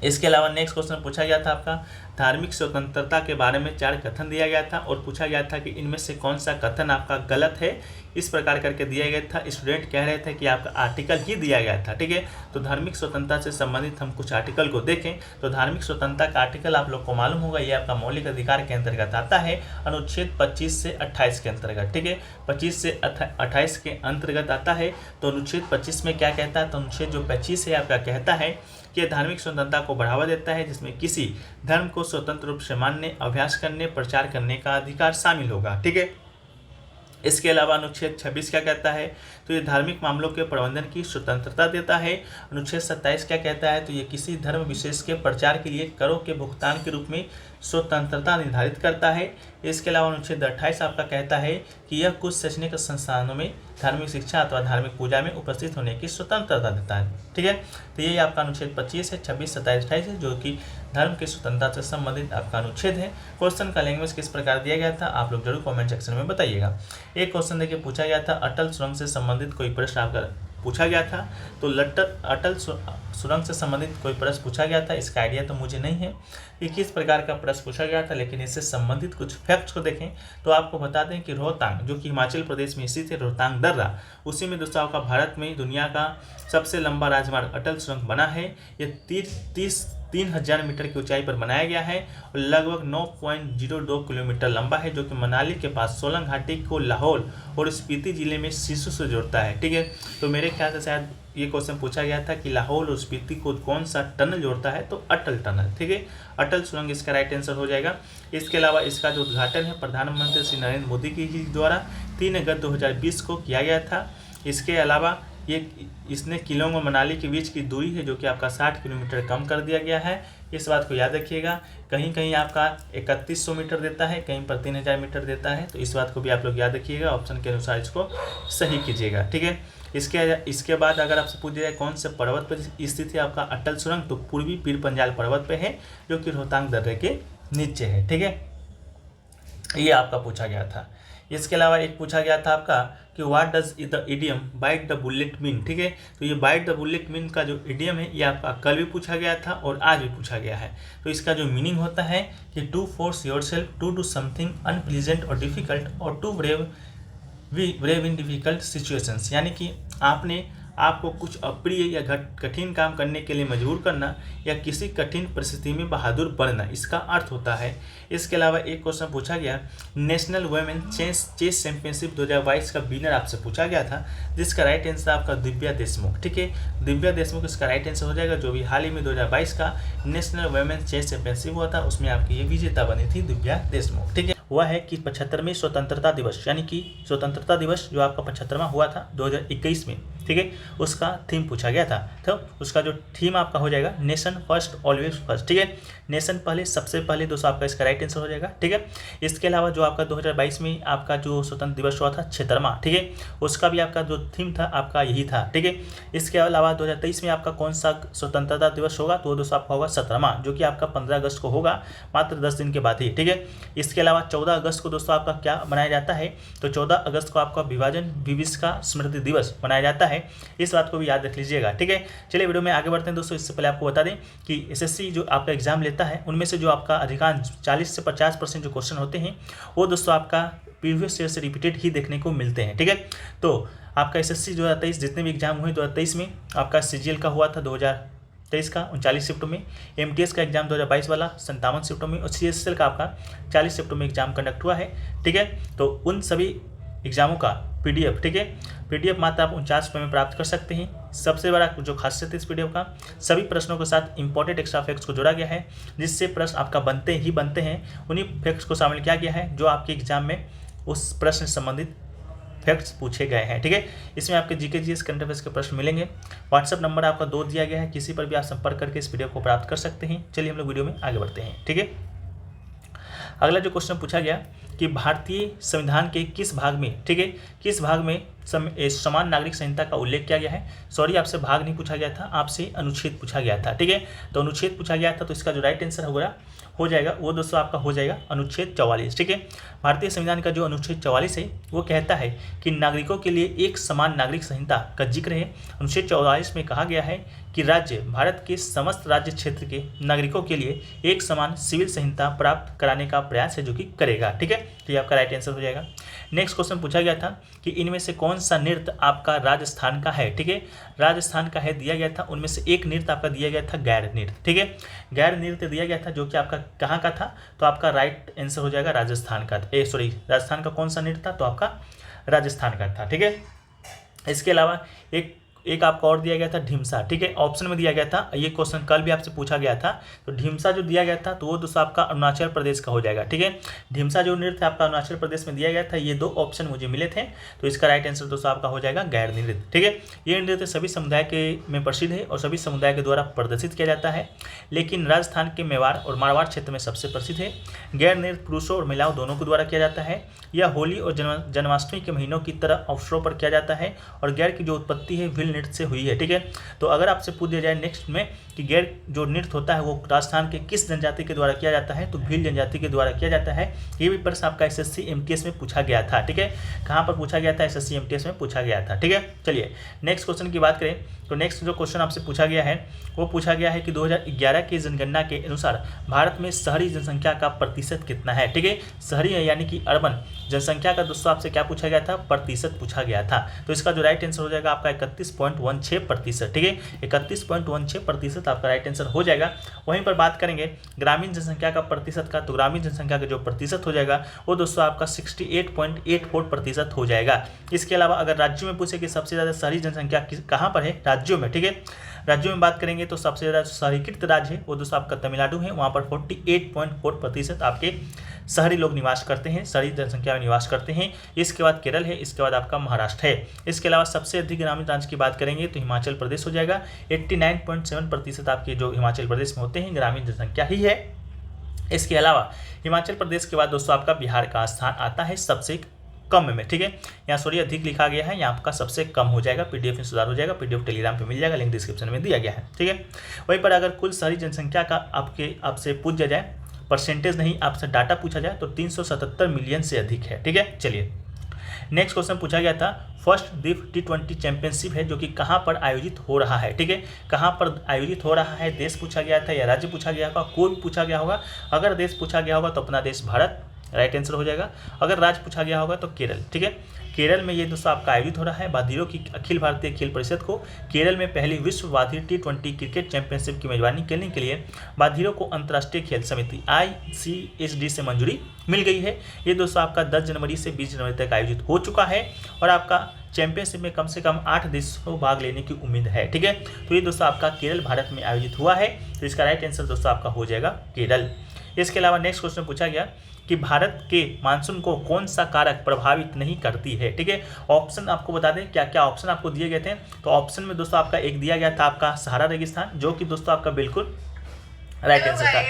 इसके अलावा नेक्स्ट क्वेश्चन पूछा गया था आपका धार्मिक स्वतंत्रता के बारे में 4 कथन दिया गया था और पूछा गया था कि इनमें से कौन सा कथन आपका गलत है। इस प्रकार करके दिया गया था। स्टूडेंट कह रहे थे कि आपका आर्टिकल ही दिया गया था, ठीक है। तो धार्मिक स्वतंत्रता से संबंधित हम कुछ आर्टिकल को देखें तो धार्मिक स्वतंत्रता का आर्टिकल आप लोग को मालूम होगा, ये आपका मौलिक अधिकार के अंतर्गत आता है, अनुच्छेद 25 से 28 के अंतर्गत, ठीक है। 25 से 28 के अंतर्गत आता है। तो अनुच्छेद 25 में क्या कहता है, तो अनुच्छेद जो 25 है आपका कहता है कि धार्मिक स्वतंत्रता को बढ़ावा देता है जिसमें किसी धर्म को स्वतंत्र रूप से मानने, अभ्यास करने, प्रचार करने का अधिकार शामिल होगा, ठीक है। इसके अलावा अनुच्छेद 26 क्या कहता है, तो ये धार्मिक मामलों के प्रबंधन की स्वतंत्रता देता है। अनुच्छेद 27 क्या कहता है, तो ये किसी धर्म विशेष के प्रचार के लिए करों के भुगतान के रूप में स्वतंत्रता निर्धारित करता है। इसके अलावा अनुच्छेद 28 आपका कहता है कि यह कुछ शैक्षणिक संस्थानों में धार्मिक शिक्षा अथवा धार्मिक पूजा में उपस्थित होने की स्वतंत्रता देता है, ठीक है। तो ये आपका अनुच्छेद 25 है, 26, 27, 28 है जो कि धर्म की स्वतंत्रता से संबंधित आपका अनुच्छेद है। क्वेश्चन का लैंग्वेज किस प्रकार दिया गया था आप लोग जरूर कमेंट सेक्शन में बताइएगा। एक क्वेश्चन देखिए पूछा गया था अटल सुरंग से संबंधित कोई प्रश्न आपका पूछा गया था। तो अटल सुरंग से संबंधित कोई प्रश्न पूछा गया था, इसका आइडिया तो मुझे नहीं है कि किस प्रकार का प्रश्न पूछा गया था, लेकिन इससे संबंधित कुछ फैक्ट्स को देखें तो आपको बता दें कि रोहतांग जो कि हिमाचल प्रदेश में स्थित है, रोहतांग दर्रा, उसी में दोस्तों का भारत में दुनिया का सबसे लंबा राजमार्ग अटल सुरंग बना है। ये 3000 मीटर की ऊंचाई पर बनाया गया है और लगभग 9.02 किलोमीटर लंबा है, जो कि मनाली के पास सोलंग घाटी को लाहौल और स्पीति जिले में सिसु से जोड़ता है। ठीक है, तो मेरे ख्याल से शायद ये क्वेश्चन पूछा गया था कि लाहौल और स्पीति को कौन सा टनल जोड़ता है, तो अटल टनल। ठीक है, अटल सुरंग इसका राइट आंसर हो जाएगा। इसके अलावा इसका जो उद्घाटन है प्रधानमंत्री श्री नरेंद्र मोदी जी द्वारा 3 अगस्त 2020 को किया गया था। इसके अलावा इसने किलोंग और मनाली के बीच की दूरी है जो कि आपका 60 किलोमीटर कम कर दिया गया है। इस बात को याद रखिएगा। कहीं कहीं आपका 3100 मीटर देता है, कहीं पर 3000 मीटर देता है, तो इस बात को भी आप लोग याद रखिएगा। ऑप्शन के अनुसार इसको सही कीजिएगा। ठीक है, इसके बाद अगर आपसे पूछ जाए कौन से पर्वत पर स्थित है आपका अटल सुरंग, तो पूर्वी पीर पंजाल पर्वत पे है जो कि रोहतांग दर्रे के नीचे है। ठीक है, ये आपका पूछा गया था। इसके अलावा एक पूछा गया था आपका कि what does the idiom bite the bullet mean. ठीक है, तो ये बाइट द बुलेट मीन का जो इडियम है ये आपका कल भी पूछा गया था और आज भी पूछा गया है। तो इसका जो मीनिंग होता है कि to force yourself to do something unpleasant और डिफिकल्ट और to brave in difficult situations, यानी कि आपको कुछ अप्रिय या कठिन काम करने के लिए मजबूर करना या किसी कठिन परिस्थिति में बहादुर बनना, इसका अर्थ होता है। इसके अलावा एक क्वेश्चन पूछा गया नेशनल वुमेन चेस चैंपियनशिप 2022 का विनर आपसे पूछा गया था, जिसका राइट आंसर आपका दिव्या देशमुख। ठीक है, दिव्या देशमुख इसका राइट आंसर हो जाएगा। जो भी हाल ही में 2022 का नेशनल वुमेन चेस चैंपियनशिप हुआ था उसमें आपकी ये विजेता बनी थी दिव्या देशमुख। ठीक है, वह है कि 75वें स्वतंत्रता दिवस, यानी कि स्वतंत्रता दिवस जो आपका 75वां हुआ था 2021 में। ठीक है, उसका थीम पूछा गया था, तो उसका जो थीम आपका हो जाएगा नेशन फर्स्ट ऑलवेज फर्स्ट। ठीक है, नेशन पहले, सबसे पहले दोस्तों आपका इसका राइट आंसर हो जाएगा। ठीक है, इसके अलावा जो आपका 2022 में आपका जो स्वतंत्र दिवस हुआ था 76वां, ठीक है, उसका भी आपका जो थीम था आपका यही था। ठीक है, इसके अलावा 2023 में आपका कौन सा स्वतंत्रता दिवस होगा, तो दोस्तों आपका होगा 17वां, जो कि आपका 15 अगस्त को होगा, मात्र 10 दिन के बाद ही। ठीक है, इसके अलावा 14 अगस्त को दोस्तों आपका क्या मनाया जाता है, तो 14 अगस्त को आपका विभाजन विभीषिका स्मृति दिवस मनाया जाता है। इस बात को भी याद रख लीजिएगा। ठीक है, चलिए वीडियो में आगे बढ़ते हैं दोस्तों। इससे पहले आपको बता दें कि एसएससी जो आपका एग्जाम लेता है उनमें से जो आपका अधिकांश 40 से 50% जो क्वेश्चन होते हैं वो दोस्तों आपका प्रीवियस ईयर से रिपीटेड ही देखने को मिलते हैं। ठीक है, तो आपका एसएससी 2023 जितने भी एग्जाम हुए 2023 में आपका सीजीएल का हुआ था 2023 का 39 शिफ्टों में, एमटीएस का एग्जाम 2022 वाला 57 शिफ्टों में और सीएसएल का आपका 40 शिफ्टों में एग्जाम कंडक्ट हुआ है। ठीक है, तो उन सभी एग्जामों का पीडीएफ, ठीक है, पीडीएफ मात्र आप 49 रुपये में प्राप्त कर सकते हैं। सबसे बड़ा जो खासियत है इस पीडीएफ का, सभी प्रश्नों के साथ इंपॉर्टेंट एक्स्ट्रा फैक्ट्स को जोड़ा गया है, जिससे प्रश्न आपका बनते हैं। उन्हीं फैक्ट्स को शामिल किया गया है जो आपके एग्जाम में उस प्रश्न से संबंधित फैक्ट्स पूछे गए हैं। ठीक है, इसमें आपके जीके जीएस करंट अफेयर्स के प्रश्न मिलेंगे। व्हाट्सअप नंबर आपका 2 दिया गया है, किसी पर भी आप संपर्क करके इस पीडीएफ को प्राप्त कर सकते हैं। चलिए हम लोग वीडियो में आगे बढ़ते हैं। ठीक है, अगला जो क्वेश्चन पूछा गया कि भारतीय संविधान के किस भाग में, ठीक है, किस भाग में समान नागरिक संहिता का उल्लेख किया गया है। सॉरी, आपसे भाग नहीं पूछा गया था, आपसे अनुच्छेद पूछा गया था। ठीक है, तो अनुच्छेद पूछा गया था, तो इसका जो राइट आंसर हो जाएगा वो दोस्तों आपका हो जाएगा अनुच्छेद 44। ठीक है, भारतीय संविधान का जो अनुच्छेद 44 है वो कहता है कि नागरिकों के लिए एक समान नागरिक संहिता का जिक्र है। अनुच्छेद 44 में कहा गया है कि राज्य भारत के समस्त राज्य क्षेत्र के नागरिकों के लिए एक समान सिविल संहिता प्राप्त कराने का प्रयास है जो कि करेगा। ठीक है, तो ये आपका राइट आंसर हो जाएगा। नेक्स्ट क्वेश्चन पूछा गया था कि इनमें से कौन सा नृत्य आपका राजस्थान का है। ठीक है, राजस्थान का है दिया गया था, उनमें से एक नृत्य आपका दिया गया था गैर नृत्य। ठीक है, गैर नृत्य दिया गया था जो कि आपका कहाँ का था, तो आपका राइट आंसर हो जाएगा राजस्थान का। राजस्थान का कौन सा नृत्य था, तो आपका राजस्थान का था। ठीक है, इसके अलावा एक आपका और दिया गया था ढीमसा। ठीक है, ऑप्शन में दिया गया था, ये क्वेश्चन कल भी आपसे पूछा गया था। तो ढीमसा जो दिया गया था तो वो दोस्तों आपका अरुणाचल प्रदेश का हो जाएगा। ठीक है, ढीमसा जो नृत्य आपका अरुणाचल प्रदेश में दिया गया था, ये 2 ऑप्शन मुझे मिले थे, तो इसका राइट आंसर दोस्तों आपका हो जाएगा गैर नृत्य। ठीक है, ये नृत्य सभी समुदाय के में प्रसिद्ध है और सभी समुदाय के द्वारा प्रदर्शित किया जाता है, लेकिन राजस्थान के मेवाड़ और मारवाड़ क्षेत्र में सबसे प्रसिद्ध है। गैर नृत्य पुरुषों और महिलाओं दोनों के द्वारा किया जाता है। यह होली और जन्माष्टमी के महीनों की तरह अवसरों पर किया जाता है और गैर की जो उत्पत्ति है भील नृत्य से हुई है। ठीक है, तो अगर आपसे पूछ दिया जाए नेक्स्ट में कि गैर जो नृत्य होता है वो राजस्थान के किस जनजाति के द्वारा किया जाता है, तो भील जनजाति के द्वारा किया जाता है। ये भी प्रश्न आपका एसएससी एमटीएस में पूछा गया था। ठीक है, कहाँ पर पूछा गया था, एसएससी एमटीएस में पूछा गया था। ठीक है, चलिए नेक्स्ट क्वेश्चन की बात करें तो नेक्स्ट जो क्वेश्चन आपसे पूछा गया है वो पूछा गया है कि 2011 की जनगणना के अनुसार भारत में शहरी जनसंख्या का प्रतिशत कितना है। ठीक है, शहरी है यानी कि अर्बन जनसंख्या का दोस्तों आपसे क्या पूछा गया था, प्रतिशत पूछा गया था। तो इसका जो राइट आंसर हो जाएगा आपका 31.16%, ठीक है, 31.16% आपका राइट आंसर हो जाएगा। वहीं पर बात करेंगे ग्रामीण जनसंख्या का प्रतिशत का, तो ग्रामीण जनसंख्या का जो प्रतिशत हो जाएगा वो दोस्तों आपका 68.84% हो जाएगा। इसके अलावा अगर राज्यों में पूछे कि सबसे ज़्यादा शहरी जनसंख्या कहाँ पर है, राज्यों में, ठीक है, राज्यों में बात करेंगे तो सबसे ज़्यादा शहरीकृत राज्य है वो दोस्तों आपका तमिलनाडु है, वहाँ पर 48.4% आपके शहरी लोग निवास करते हैं, शहरी जनसंख्या में निवास करते हैं। इसके बाद केरल है, इसके बाद आपका महाराष्ट्र है। इसके अलावा सबसे अधिक ग्रामीण राज्य की बात करेंगे तो हिमाचल प्रदेश हो जाएगा, 89.7% आपके जो हिमाचल प्रदेश में होते हैं ग्रामीण जनसंख्या ही है। इसके अलावा हिमाचल प्रदेश के बाद दोस्तों आपका बिहार का स्थान आता है सबसे कम में, ठीक है, यहाँ सॉरी अधिक लिखा गया है, यहाँ आपका सबसे कम हो जाएगा, पीडीएफ में सुधार हो जाएगा, पीडीएफ टेलीग्राम पे मिल जाएगा, लिंक डिस्क्रिप्शन में दिया गया है, ठीक है। वहीं पर अगर कुल शहरी जनसंख्या का आपसे पूछा जाए, परसेंटेज नहीं आपसे डाटा पूछा जाए तो 377 मिलियन से अधिक है, ठीक है। चलिए नेक्स्ट क्वेश्चन पूछा गया था, फर्स्ट दीप T20 चैंपियनशिप है जो कि कहाँ पर आयोजित हो रहा है, ठीक है, कहाँ पर आयोजित हो रहा है, देश पूछा गया था या राज्य पूछा गया होगा, कोई भी पूछा गया होगा। अगर देश पूछा गया होगा तो अपना देश भारत राइट आंसर हो जाएगा, अगर राज्य पूछा गया होगा तो केरल, ठीक है। केरल में ये दोस्तों आपका आयोजित हो रहा है बाधिरों की अखिल भारतीय खेल परिषद को केरल में पहली विश्व बाधिर T20 क्रिकेट चैंपियनशिप की मेजबानी करने के लिए बाधिरों को अंतर्राष्ट्रीय खेल समिति ICSD से मंजूरी मिल गई है। ये दोस्तों आपका 10 जनवरी से 20 जनवरी तक आयोजित हो चुका है और आपका चैंपियनशिप में कम से कम 8 देशों को भाग लेने की उम्मीद है, ठीक है। तो ये दोस्तों आपका केरल भारत में आयोजित हुआ है, तो इसका राइट आंसर दोस्तों आपका हो जाएगा केरल। इसके अलावा नेक्स्ट क्वेश्चन पूछा गया कि भारत के मानसून को कौन सा कारक प्रभावित नहीं करती है, ठीक है। ऑप्शन आपको बता दें क्या क्या ऑप्शन आपको दिए गए थे, तो ऑप्शन में दोस्तों आपका एक दिया गया था आपका सहारा रेगिस्तान, जो कि दोस्तों आपका बिल्कुल राइट आंसर था,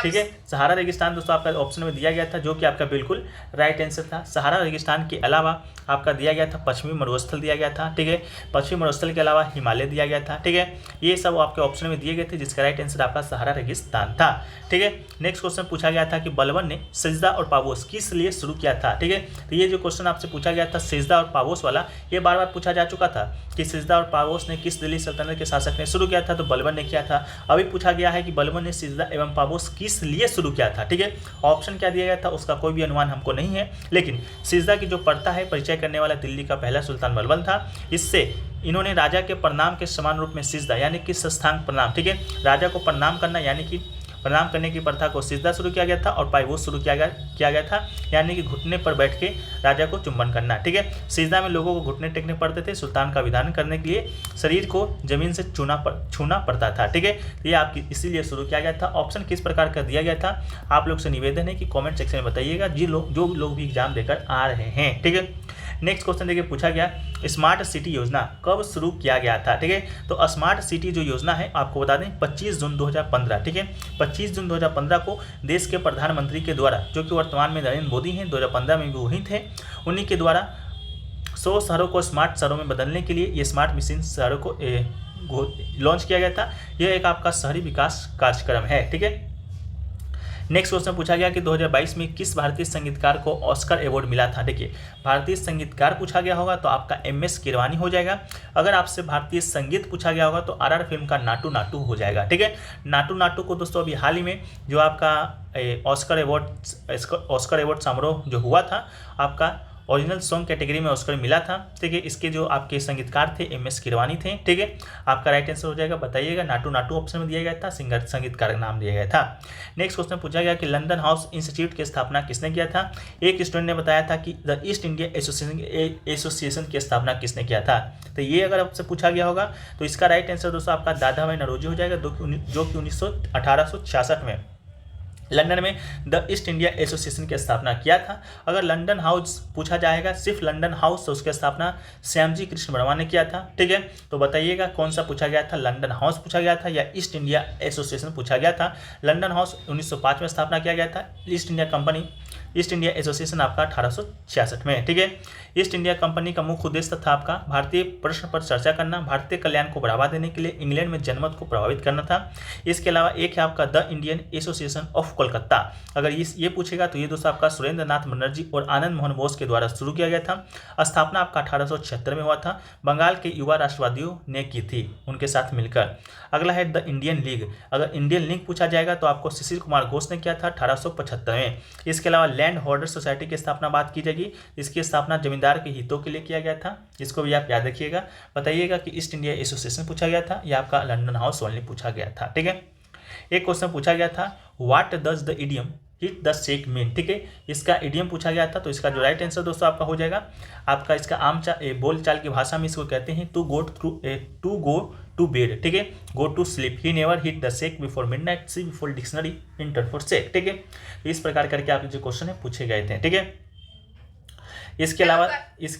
ठीक है। सहारा रेगिस्तान दोस्तों आपका ऑप्शन में दिया गया था जो कि आपका बिल्कुल राइट आंसर था। सहारा रेगिस्तान के अलावा आपका दिया गया था पश्चिमी मरुस्थल दिया गया था, ठीक है, पश्चिमी मरुस्थल के अलावा हिमालय दिया गया था, ठीक है। ये सब आपके ऑप्शन में दिए गए थे जिसका राइट आंसर आपका सहारा रेगिस्तान था, ठीक है। नेक्स्ट क्वेश्चन पूछा गया था कि बलबन ने सजदा और पावोस किस लिए शुरू किया था, ठीक है। तो ये जो क्वेश्चन आपसे पूछा गया था सजदा और पावोस वाला, ये बार बार पूछा जा चुका था कि सजदा और पावोस ने किस दिल्ली सल्तनत के शासक ने शुरू किया था, तो बलबन ने किया था। अभी पूछा गया है कि बलबन ने सजदा एवं पावोस किस लिए शुरू किया था, ठीक है। ऑप्शन क्या दिया गया था उसका कोई भी अनुमान हमको नहीं है, लेकिन सजदा की जो प्रथा है परिचय करने वाला दिल्ली का पहला सुल्तान बलबन था। इससे इन्होंने राजा के प्रणाम के समान रूप में सजदा यानी कि साष्टांग प्रणाम, ठीक है, राजा को प्रणाम करना यानी कि प्रणाम करने की प्रथा को सजदा शुरू किया गया था और पायवोस शुरू किया गया था यानी कि घुटने पर बैठ के राजा को चुंबन करना, ठीक है। सजदा में लोगों को घुटने टेकने पड़ते थे, सुल्तान का विधान करने के लिए शरीर को जमीन से छूना पड़ता था, ठीक है। तो ये आपकी इसीलिए शुरू किया गया था। ऑप्शन किस प्रकार का दिया गया था आप लोग से निवेदन है कि कॉमेंट सेक्शन में बताइएगा जो लोग भी एग्जाम देकर आ रहे हैं, ठीक है। नेक्स्ट क्वेश्चन देखिए पूछा गया स्मार्ट सिटी योजना कब शुरू किया गया था, ठीक है। तो स्मार्ट सिटी जो योजना है आपको बता दें 25 जून 2015, ठीक है, 25 जून 2015 को देश के प्रधानमंत्री के द्वारा, जो कि वर्तमान में नरेंद्र मोदी हैं, 2015 में भी वही थे, उन्हीं के द्वारा 100 शहरों को स्मार्ट शहरों में बदलने के लिए ये स्मार्ट मिशन शहरों को लॉन्च किया गया था। यह एक आपका शहरी विकास कार्यक्रम है, ठीक है। नेक्स्ट क्वेश्चन पूछा गया कि 2022 में किस भारतीय संगीतकार को ऑस्कर अवार्ड मिला था। देखिए भारतीय संगीतकार पूछा गया होगा तो आपका MS किरवानी हो जाएगा। अगर आपसे भारतीय संगीत पूछा गया होगा तो RR फिल्म का नाटू नाटू हो जाएगा, ठीक है। नाटू नाटू को दोस्तों अभी हाल ही में जो आपका ऑस्कर अवार्ड समारोह जो हुआ था आपका ओरिजिनल सॉन्ग कैटेगरी में ऑस्कर मिला था, ठीक है। इसके जो आपके संगीतकार थे MS किरवानी थे, ठीक है। आपका राइट आंसर हो जाएगा, बताइएगा। नाटू नाटू ऑप्शन में दिया गया था, संगीतकार का नाम दिया गया था। नेक्स्ट क्वेश्चन पूछा गया कि लंदन हाउस इंस्टीट्यूट की स्थापना किसने किया था। एक स्टूडेंट ने बताया था कि द ईस्ट इंडिया एसोसिएशन की स्थापना किसने किया था। तो ये अगर आपसे पूछा गया होगा तो इसका राइट आंसर दोस्तों आपका दादा भाई नौरोजी हो जाएगा, जो कि 1866 में लंदन में द ईस्ट इंडिया एसोसिएशन की स्थापना किया था। अगर लंदन हाउस पूछा जाएगा, सिर्फ लंदन हाउस, तो उसकी स्थापना श्यामजी कृष्ण वर्मा ने किया था, ठीक है। तो बताइएगा कौन सा पूछा गया था, लंदन हाउस पूछा गया था या ईस्ट इंडिया एसोसिएशन पूछा गया था। लंदन हाउस 1905 में स्थापना किया गया था, ईस्ट इंडिया एसोसिएशन आपका 1866 में, ठीक है। ईस्ट इंडिया कंपनी का मुख्य उद्देश्य था आपका भारतीय प्रश्न पर चर्चा करना, भारतीय कल्याण को बढ़ावा देने के लिए इंग्लैंड में जनमत को प्रभावित करना था। इसके अलावा एक है आपका the Indian association of Kolkata. अगर ये पूछेगा तो ये दोस्तों आपका सुरेंद्र नाथ बनर्जी और आनंद मोहन बोस के द्वारा शुरू किया गया था। स्थापना आपका 1876 में हुआ था, बंगाल के युवा राष्ट्रवादियों ने की थी उनके साथ मिलकर। अगला है द इंडियन लीग। अगर इंडियन लीग पूछा जाएगा तो आपको शिशिर कुमार घोष ने किया था 1875 में। इसके अलावा लैंड होल्डर सोसाइटी की स्थापना बात की जाएगी। इसकी स्थापना जमींदार के हितों के लिए किया गया था, इसको भी आप याद रखिएगा। बताइएगा कि ईस्ट इंडिया एसोसिएशन पूछा गया था या आपका लंदन हाउस ओनली पूछा गया था। ठीक है, एक क्वेश्चन पूछा गया था what does the idiom hit the shake mean. ठीक है, इसका इडियम पूछा गया था, तो इसका जो राइट आंसर दोस्तों आपका हो जाएगा आपका इसका आम बोल चाल की भाषा में इसको कहते हैं टू गो टू बेड। ठीक है, go to sleep, he never hit the shake before midnight, see before dictionary enter for shake. ठीक है, तो इस प्रकार करके आपके जो क्वेश्चन है पूछे गए थे। ठीक है, इसके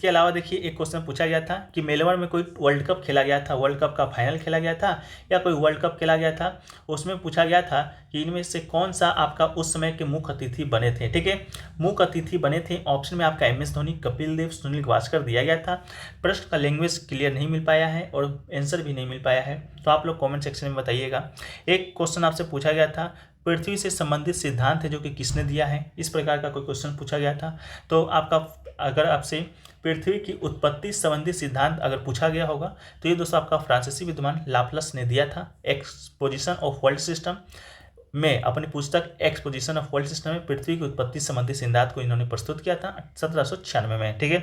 अलावा देखिए एक क्वेश्चन पूछा गया था कि मेलबर्न में कोई वर्ल्ड कप खेला गया था, वर्ल्ड कप का फाइनल खेला गया था या कोई वर्ल्ड कप खेला गया था। उसमें पूछा गया था कि इनमें से कौन सा आपका उस समय के मुख्य अतिथि बने थे। ठीक है, मुख्य अतिथि बने थे, ऑप्शन में आपका MS धोनी, कपिल देव, सुनील गावस्कर दिया गया था। प्रश्न का लैंग्वेज क्लियर नहीं मिल पाया है और आंसर भी नहीं मिल पाया है, तो आप लोग कॉमेंट सेक्शन में बताइएगा। एक क्वेश्चन आपसे पूछा गया था पृथ्वी से संबंधित सिद्धांत है जो कि किसने दिया है, इस प्रकार का कोई क्वेश्चन पूछा गया था। तो आपका अगर आपसे पृथ्वी की उत्पत्ति संबंधी सिद्धांत अगर पूछा गया होगा तो ये दोस्तों आपका फ्रांसीसी विद्वान लाप्लास ने दिया था। एक्सपोजिशन ऑफ वर्ल्ड सिस्टम में अपनी पुस्तक एक्सपोजिशन ऑफ वर्ल्ड सिस्टम में पृथ्वी की उत्पत्ति संबंधी सिद्धांत को इन्होंने प्रस्तुत किया था 1796 में। ठीक है,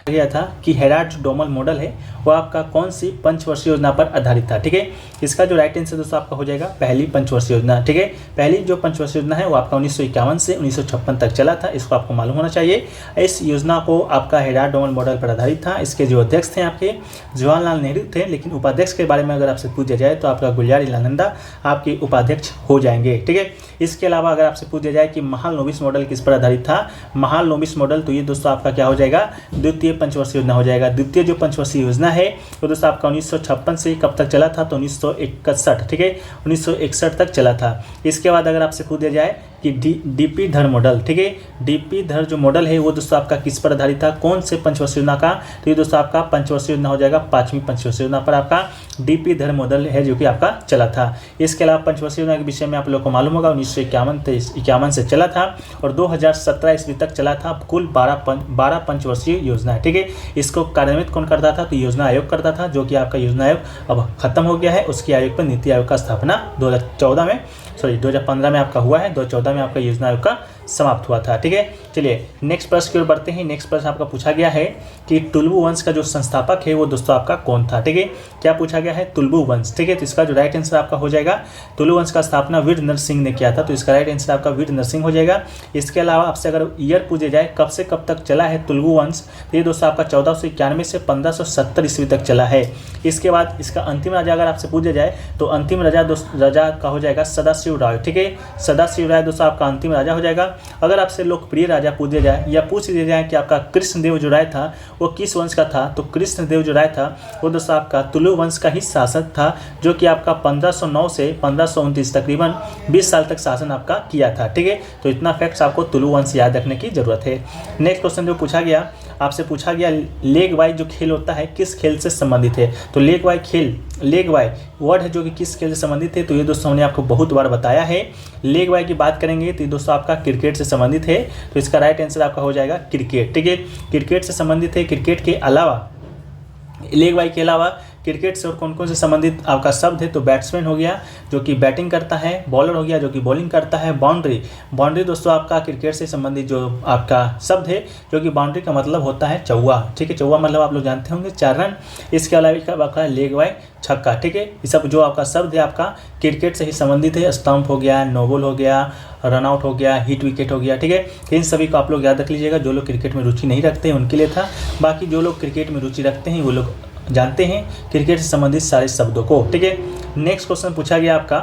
गया था कि हेराल्ड डोमल मॉडल है वो आपका कौन सी पंचवर्षीय योजना पर आधारित था। ठीक है, इसका जो राइट आंसर दोस्तों आपका हो जाएगा पहली पंचवर्षीय योजना। ठीक है, पहली जो पंचवर्षीय योजना है वो आपका 1951 से 1956 तक चला था, इसको आपको मालूम होना चाहिए। इस योजना को आपका हेराल्ड डोमल मॉडल पर आधारित था। इसके जो अध्यक्ष थे आपके जवाहरलाल नेहरू थे, लेकिन उपाध्यक्ष के बारे में अगर आपसे पूछा जाए तो आपका गुलजारी लाल नंदा आपके उपाध्यक्ष हो जाएंगे। ठीक है, इसके अलावा अगर आपसे पूछा जाए कि महालनोबिस मॉडल किस पर आधारित था, महालनोबिस मॉडल, तो ये दोस्तों आपका क्या हो जाएगा द्वितीय पंचवर्षीय योजना हो जाएगा। द्वितीय जो पंचवर्षीय योजना है वो दोस्तों आपका 1956 से कब तक चला था, तो 1961। ठीक है, 1961 तक चला था। इसके बाद अगर आपसे पूछा जाए कि डीपी धर मॉडल, ठीक है, डीपी धर जो मॉडल है वो दोस्तों आपका किस पर आधारित था, कौन से पंचवर्षीय योजना का, तो ये दोस्तों आपका पंचवर्षीय योजना हो जाएगा, पांचवी पंचवर्षीय योजना पर आपका डीपी धर मॉडल है जो कि आपका चला था। इसके अलावा पंचवर्षीय योजना के विषय में आप लोग को मालूम होगा 1951 से चला था और 2017 ईस्वी तक चला था। कुल 12 पंचवर्षीय योजना है। ठीक है, इसको कार्यान्वित कौन करता था, तो योजना आयोग करता था, जो कि आपका योजना आयोग अब खत्म हो गया है। उसके आयोग पर नीति आयोग का स्थापना 2015 में आपका हुआ है, 2014 में आपका योजना आयोग का समाप्त हुआ था। ठीक है, चलिए नेक्स्ट प्रश्न की ओर बढ़ते हैं। नेक्स्ट प्रश्न आपका पूछा गया है कि तुलबु वंश का जो संस्थापक है वो दोस्तों आपका कौन था। ठीक है, क्या पूछा गया है, तुलबु वंश। ठीक है, तो इसका जो राइट आंसर आपका हो जाएगा तुलबु वंश का स्थापना वीर नरसिंह ने किया था, तो इसका राइट आंसर आपका वीर नरसिंह हो जाएगा। इसके अलावा आपसे अगर ईयर पूछे जाए कब से कब तक चला है तुलबु वंश, तो ये दोस्तों आपका 1491 से 1570 ईस्वी तक चला है। इसके बाद इसका अंतिम राजा अगर आपसे पूछा जाए तो अंतिम राजा का हो जाएगा सदाशिव राय। ठीक है, सदाशिव राय दोस्तों आपका अंतिम राजा हो जाएगा। अगर आपसे लोकप्रिय राजा पूछे जाए या पूछ दिया जाए कि आपका कृष्णदेव जो राय था वो किस वंश का था, तो कृष्णदेव जो राय था वो दोस्तों आपका तुलु वंश का ही शासक था, जो कि आपका 1509 से 1529 तकरीबन 20 साल तक शासन आपका किया था। ठीक है, तो इतना फैक्ट्स आपको तुलु वंश याद रखने की जरूरत है। नेक्स्ट क्वेश्चन जो पूछा गया आपसे पूछा गया लेग वाई जो खेल होता है किस खेल से संबंधित है, तो लेग वाई वर्ड है जो कि किस खेल से संबंधित है, तो ये दोस्तों हमने आपको बहुत बार बताया है। लेग वाई की बात करेंगे तो ये दोस्तों आपका क्रिकेट से संबंधित है, तो इसका राइट आंसर आपका हो जाएगा क्रिकेट। ठीक है, क्रिकेट से संबंधित है। क्रिकेट के अलावा लेग वाई के अलावा क्रिकेट से और कौन कौन से संबंधित आपका शब्द है, तो बैट्समैन हो गया जो कि बैटिंग करता है, बॉलर हो गया जो कि बॉलिंग करता है, बाउंड्री दोस्तों आपका क्रिकेट से संबंधित जो आपका शब्द है, जो कि बाउंड्री का मतलब होता है चौवा। ठीक है, चौवा मतलब आप लोग जानते होंगे 4 रन। इसके अलावा इसका आपका लेग वाई छक्का। ठीक है, ये सब जो आपका शब्द है आपका क्रिकेट से ही संबंधित है। स्टंप हो गया, नो बॉल हो गया, रन आउट हो गया, हिट विकेट हो गया। ठीक है, इन सभी को आप लोग याद रख लीजिएगा। जो लोग क्रिकेट में रुचि नहीं रखते हैं उनके लिए था, बाकी जो लोग क्रिकेट में रुचि रखते हैं वो लोग जानते हैं क्रिकेट से संबंधित सारे शब्दों को। ठीक है, नेक्स्ट क्वेश्चन पूछा गया आपका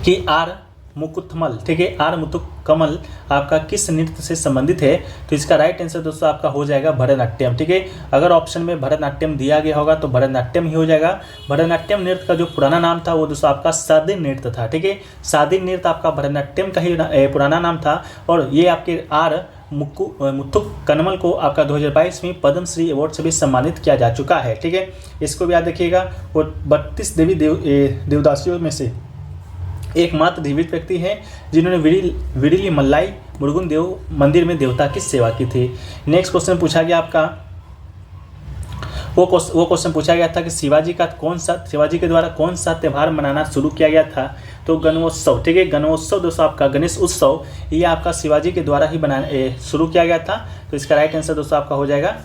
कि आर मुकुथमल, ठीक है, आर मुकुथमल आपका किस नृत्य से संबंधित है, तो इसका राइट आंसर दोस्तों आपका हो जाएगा भरतनाट्यम। ठीक है, अगर ऑप्शन में भरतनाट्यम दिया गया होगा तो भरतनाट्यम ही हो जाएगा। भरतनाट्यम नृत्य का जो पुराना नाम था वो दोस्तों आपका सादी नृत्य था। ठीक है, सादी नृत्य आपका भरतनाट्यम का ही पुराना नाम था और ये आपके आर मुथुक्कमल को आपका 2022 में पद्मश्री अवार्ड से भी सम्मानित किया जा चुका है। ठीक है, इसको भी याद रखिएगा। वो 32 देवी देवदासियों में से एकमात्र जीवित व्यक्ति है जिन्होंने विडिली मल्लाई मुरुगन देव मंदिर में देवता की सेवा की थी। नेक्स्ट क्वेश्चन पूछा गया आपका वो क्वेश्चन पूछा गया था कि शिवाजी के द्वारा कौन सा त्यौहार मनाना शुरू किया गया था, तो गणोत्सव। ठीक है, गणोत्सव दोस्तों आपका गणेश उत्सव ये आपका शिवाजी के द्वारा ही शुरू किया गया था। तो इसका राइट आंसर दोस्तों आपका हो जाएगा,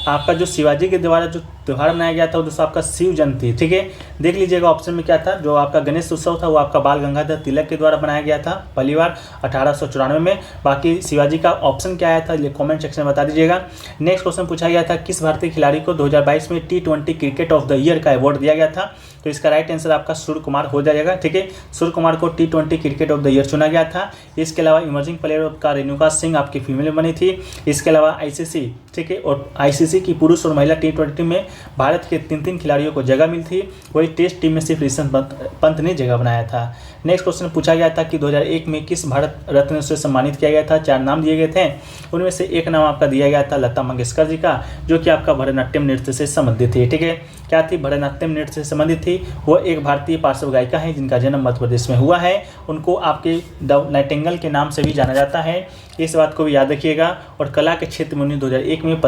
आपका जो शिवाजी के द्वारा जो त्यौहार मनाया गया था वो दोस्तों आपका शिव जयंती। ठीक है, देख लीजिएगा ऑप्शन में क्या था, जो आपका गणेश उत्सव था वो आपका बाल गंगाधर तिलक के द्वारा बनाया गया था पहली बार 1894 में। बाकी शिवाजी का ऑप्शन क्या आया था ये कमेंट सेक्शन में बता दीजिएगा। नेक्स्ट क्वेश्चन पूछा गया था किस भारतीय खिलाड़ी को 2022 में T20 cricket of the year का अवार्ड दिया गया था, तो इसका राइट आंसर आपका सूर्य कुमार हो जाएगा। ठीक है, सूर्य कुमार को T20 cricket of the year चुना गया था। इसके अलावा इमर्जिंग प्लेयर का रेणुका सिंह आपकी फीमेल बनी थी। इसके अलावा ICC, ठीक है, और ICC की पुरुष और महिला T20 में भारत के 3 खिलाड़ियों को जगह मिली थी। वही टेस्ट टीम में सिर्फ ऋषभ पंत ने जगह बनाया था। नेक्स्ट क्वेश्चन पूछा गया था कि 2001 में किस भारत रत्न से सम्मानित किया गया था, 4 नाम दिए गए थे, उनमें से एक नाम आपका दिया गया था लता मंगेशकर जी का, जो कि आपका भरतनाट्यम नृत्य से संबंधित थी। ठीक है, क्या थी, भरतनाट्यम नृत्य से संबंधित थी। वो एक भारतीय पार्श्व गायिका है जिनका जन्म मध्य प्रदेश में हुआ है। उनको आपके द नाइटिंगेल के नाम से भी जाना जाता है, इस बात को भी याद रखिएगा। और कला के क्षेत्र में उन्हें 2001 में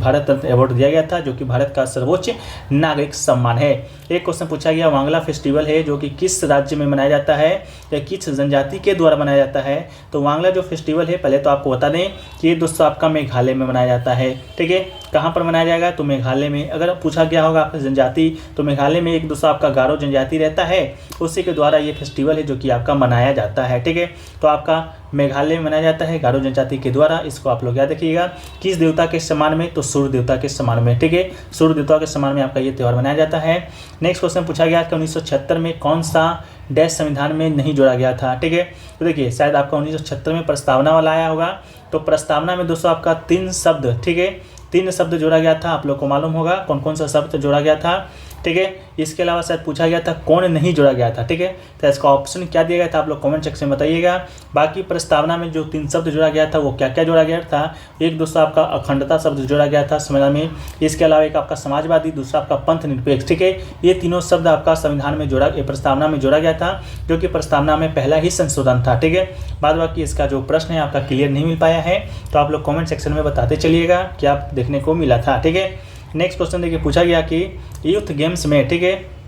भारत रत्न अवार्ड दिया गया था, जो कि भारत का सर्वोच्च नागरिक सम्मान है। एक क्वेश्चन पूछा गया वांगला फेस्टिवल है जो कि किस राज्य में मनाया जाता है या किस जनजाति के द्वारा मनाया जाता है, तो वांगला जो फेस्टिवल है पहले तो आपको बता दें कि ये दोस्तों आपका मेघालय में मनाया जाता है। ठीक है, कहाँ पर मनाया जाएगा, तो मेघालय में। अगर पूछा गया होगा आपका जनजाति, तो मेघालय में एक दोस्तों आपका गारो जनजाति रहता है, उसी के द्वारा ये फेस्टिवल है जो कि आपका मनाया जाता है। ठीक है, तो आपका मेघालय में मनाया जाता है गारो जनजाति के द्वारा, इसको आप लोग याद रखिएगा। किस देवता के सम्मान में, तो सूर्य देवता के सम्मान में। ठीक है, सूर्य देवता के सम्मान में आपका ये त्यौहार मनाया जाता है। नेक्स्ट क्वेश्चन पूछा गया कि 1976 में कौन सा डैश संविधान में नहीं जोड़ा गया था। ठीक है, तो देखिए शायद आपका 1976 में प्रस्तावना वाला आया होगा, तो प्रस्तावना में दोस्तों आपका 3 शब्द, ठीक है, 3 शब्द जोड़ा गया था। आप लोग को मालूम होगा कौन कौन सा शब्द जोड़ा गया था। ठीक है, इसके अलावा शायद पूछा गया था कौन नहीं जोड़ा गया था। ठीक है, तो इसका ऑप्शन क्या दिया गया था आप लोग कमेंट सेक्शन में बताइएगा। बाकी प्रस्तावना में जो 3 शब्द जोड़ा गया था वो क्या क्या जोड़ा गया था, एक दोस्तों आपका अखंडता शब्द जोड़ा गया था संविधान में। इसके अलावा एक आपका समाजवादी, दूसरा आपका पंथ निरपेक्ष। ठीक है, ये तीनों शब्द आपका संविधान में प्रस्तावना में जोड़ा गया था, जो कि प्रस्तावना में पहला ही संशोधन था। ठीक है, बाद बाकी इसका जो प्रश्न है आपका क्लियर नहीं मिल पाया है, तो आप लोग कॉमेंट सेक्शन में बताते चलिएगा कि आप देखने को मिला था। ठीक है, नेक्स्ट क्वेश्चन देखिए पूछा गया कि यूथ गेम्स में, ठीक है,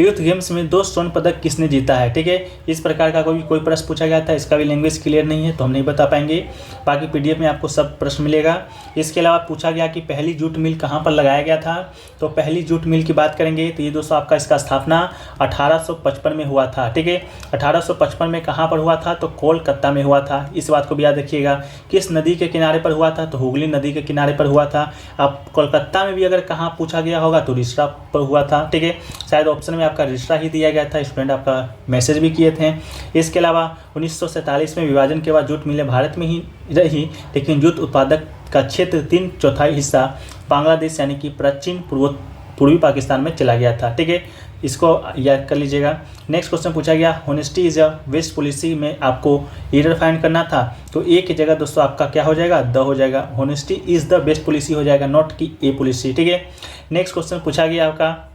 यूथ गेम्स में 2 स्वर्ण पदक किसने जीता है। ठीक है, इस प्रकार का कोई प्रश्न पूछा गया था, इसका भी लैंग्वेज क्लियर नहीं है तो हम नहीं बता पाएंगे। बाकी PDF में आपको सब प्रश्न मिलेगा। इसके अलावा पूछा गया कि पहली जूट मिल कहाँ पर लगाया गया था, तो पहली जूट मिल की बात करेंगे तो ये दोस्तों आपका इसका स्थापना 1855 में हुआ था। ठीक है, 1855 में कहाँ पर हुआ था, तो कोलकाता में हुआ था। इस बात को भी याद रखिएगा। किस नदी के किनारे पर हुआ था, तो हुगली नदी के किनारे पर हुआ था। अब कोलकाता में भी अगर कहाँ पूछा गया होगा तो रिसरा पर हुआ था। ठीक है, शायद ऑप्शन में आपका रिश्ता ही दिया गया था, स्टूडेंट आपका मैसेज भी किए थे। इसके अलावा 1947 में विभाजन के बाद जूट मिलें भारत में ही रही, लेकिन जूट उत्पादक का क्षेत्र 3/4 हिस्सा बांग्लादेश यानी कि प्राचीन पूर्वी पाकिस्तान में चला गया था। ठीक है, इसको याद कर लीजिएगा। नेक्स्ट क्वेश्चन पूछा गया honesty is a best policy में आपको एरर फाइंड करना था, तो ए की जगह दोस्तों आपका क्या हो जाएगा, द हो जाएगा। Honesty is the best policy हो जाएगा, नॉट की ए पॉलिसी। ठीक है, नेक्स्ट क्वेश्चन पूछा गया आपका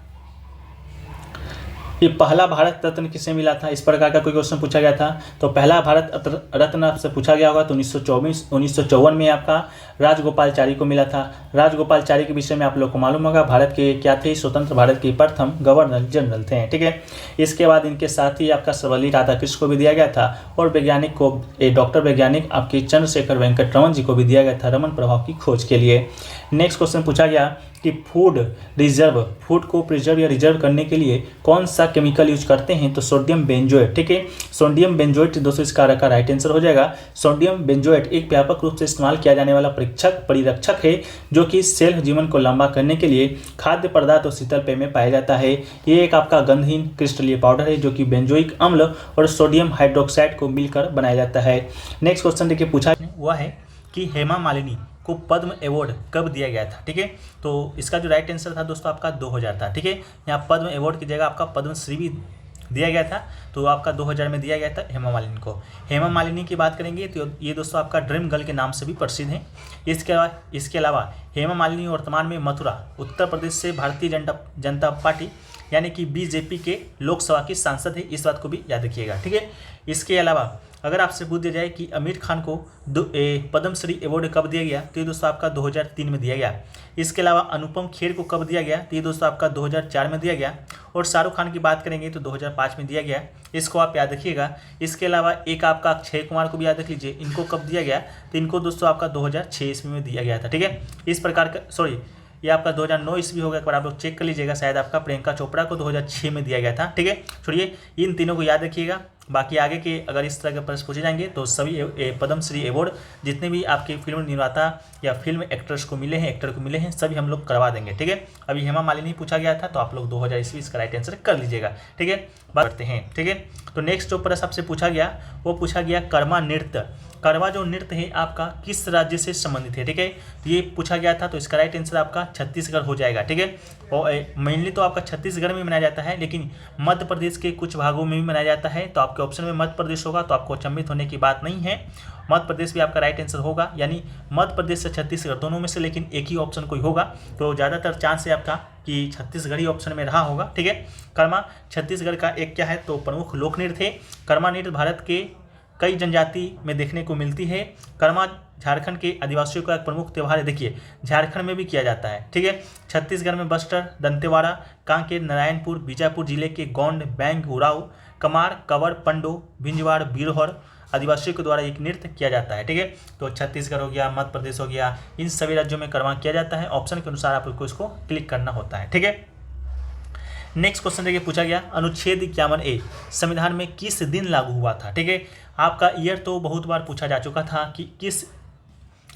ये पहला भारत रत्न किसे मिला था, इस प्रकार का कोई क्वेश्चन पूछा गया था। तो पहला भारत रत्न आपसे पूछा गया होगा तो 1954 में आपका राजगोपालचारी को मिला था। राजगोपालचारी के विषय में आप लोग को मालूम होगा, भारत के क्या थे, स्वतंत्र भारत के प्रथम गवर्नर जनरल थे। ठीक है, इसके बाद इनके साथ ही आपका सर्वपल्ली राधाकृष्ण को भी दिया गया था, और वैज्ञानिक को डॉक्टर वैज्ञानिक आपके चंद्रशेखर वेंकट रमन जी को भी दिया गया था रमन प्रभाव की खोज के लिए। नेक्स्ट क्वेश्चन पूछा गया कि फूड को प्रिजर्व या रिजर्व करने के लिए कौन सा केमिकल यूज करते हैं, तो सोडियम बेंजोएट। ठीक है, सोडियम बेंजोएट दोस्तों इसका राइट आंसर हो जाएगा। सोडियम बेंजोएट एक व्यापक रूप से इस्तेमाल किया जाने वाला परिरक्षक है, जो कि सेल जीवन को लंबा करने के लिए खाद्य पदार्थ और शीतल पेय में पाया जाता है। ये एक आपका गंधहीन क्रिस्टलीय पाउडर है, जो कि बेंजोइक अम्ल और सोडियम हाइड्रोक्साइड को मिलकर बनाया जाता है। नेक्स्ट क्वेश्चन देखिए पूछा हुआ है कि हेमा मालिनी को पद्म अवार्ड कब दिया गया था। ठीक है, तो इसका जो राइट आंसर था दोस्तों आपका 2000 था। ठीक है, यहाँ पद्म अवार्ड की जगह आपका पद्मश्री भी दिया गया था, तो आपका 2000 में दिया गया था हेमा मालिनी को। हेमा मालिनी की बात करेंगे तो ये दोस्तों आपका ड्रीम गर्ल के नाम से भी प्रसिद्ध है। इसके अलावा हेमा मालिनी वर्तमान में मथुरा उत्तर प्रदेश से भारतीय जनता पार्टी यानी कि बीजेपी के लोकसभा की सांसद है, इस बात को भी याद रखिएगा। ठीक है, इसके अलावा अगर आपसे पूछ दिया जाए कि आमिर खान को पद्मश्री अवार्ड कब दिया गया, तो ये दोस्तों आपका 2003 में दिया गया। इसके अलावा अनुपम खेर को कब दिया गया, तो ये दोस्तों आपका 2004 में दिया गया। और शाहरुख खान की बात करेंगे तो 2005 में दिया गया, इसको आप याद रखिएगा। इसके अलावा एक आपका अक्षय कुमार को भी याद रख लीजिए, इनको कब दिया गया, तो इनको दोस्तों आपका 2006 ईस्वी में दिया गया था। ठीक है, इस प्रकार का सॉरी ये आपका 2009 ईस्वी होगा, एक बार आप लोग चेक कर लीजिएगा, शायद आपका प्रियंका चोपड़ा को 2006 में दिया गया था। ठीक है, छोड़िए इन तीनों को याद रखिएगा। बाकी आगे के अगर इस तरह के प्रश्न पूछे जाएंगे तो सभी पद्मश्री अवार्ड जितने भी आपके फिल्म निर्माता या फिल्म एक्टर्स को मिले हैं, एक्टर को मिले हैं, सभी हम लोग करवा देंगे। ठीक है, अभी हेमा मालिनी पूछा गया था, तो आप लोग 2000 ईस्वी इसका राइट आंसर कर लीजिएगा। ठीक है, बात करते हैं। ठीक है, तो नेक्स्ट जो प्रश्न आपसे पूछा गया वो पूछा गया कर्मा नृत्य। करवा जो नृत्य है आपका किस राज्य से संबंधित है। ठीक है, तो ये पूछा गया था, तो इसका राइट आंसर आपका छत्तीसगढ़ हो जाएगा। ठीक है, और मेनली तो आपका छत्तीसगढ़ में मनाया जाता है, लेकिन मध्य प्रदेश के कुछ भागों में भी मनाया जाता है। तो आपके ऑप्शन में मध्य प्रदेश होगा, तो आपको अचंभित होने की बात नहीं है, मध्य प्रदेश भी आपका राइट आंसर होगा, यानी मध्य प्रदेश से छत्तीसगढ़ दोनों में से लेकिन एक ही ऑप्शन कोई होगा। तो ज़्यादातर चांस है आपका कि छत्तीसगढ़ ही ऑप्शन में रहा होगा। ठीक है, कर्मा छत्तीसगढ़ का एक क्या है तो प्रमुख लोक नृत्य है। कर्मा नृत्य भारत के कई जनजाति में देखने को मिलती है। कर्मा झारखंड के आदिवासियों का एक प्रमुख त्यौहार है। देखिए झारखंड में भी किया जाता है। ठीक है, छत्तीसगढ़ में बस्तर, दंतेवाड़ा, कांकेर, नारायणपुर, बीजापुर जिले के गोंड, बैंग, उराव, कमार, कवर, पंडो, भिंजवाड़, बीरहर आदिवासियों के द्वारा एक नृत्य किया जाता है। ठीक है, तो छत्तीसगढ़ हो गया, मध्य प्रदेश हो गया, इन सभी राज्यों में कर्मा किया जाता है। ऑप्शन के अनुसार आपको इसको क्लिक करना होता है। ठीक है, नेक्स्ट क्वेश्चन देखिए पूछा गया अनुच्छेद 51A संविधान में किस दिन लागू हुआ था। ठीक है, आपका ईयर तो बहुत बार पूछा जा चुका था कि किस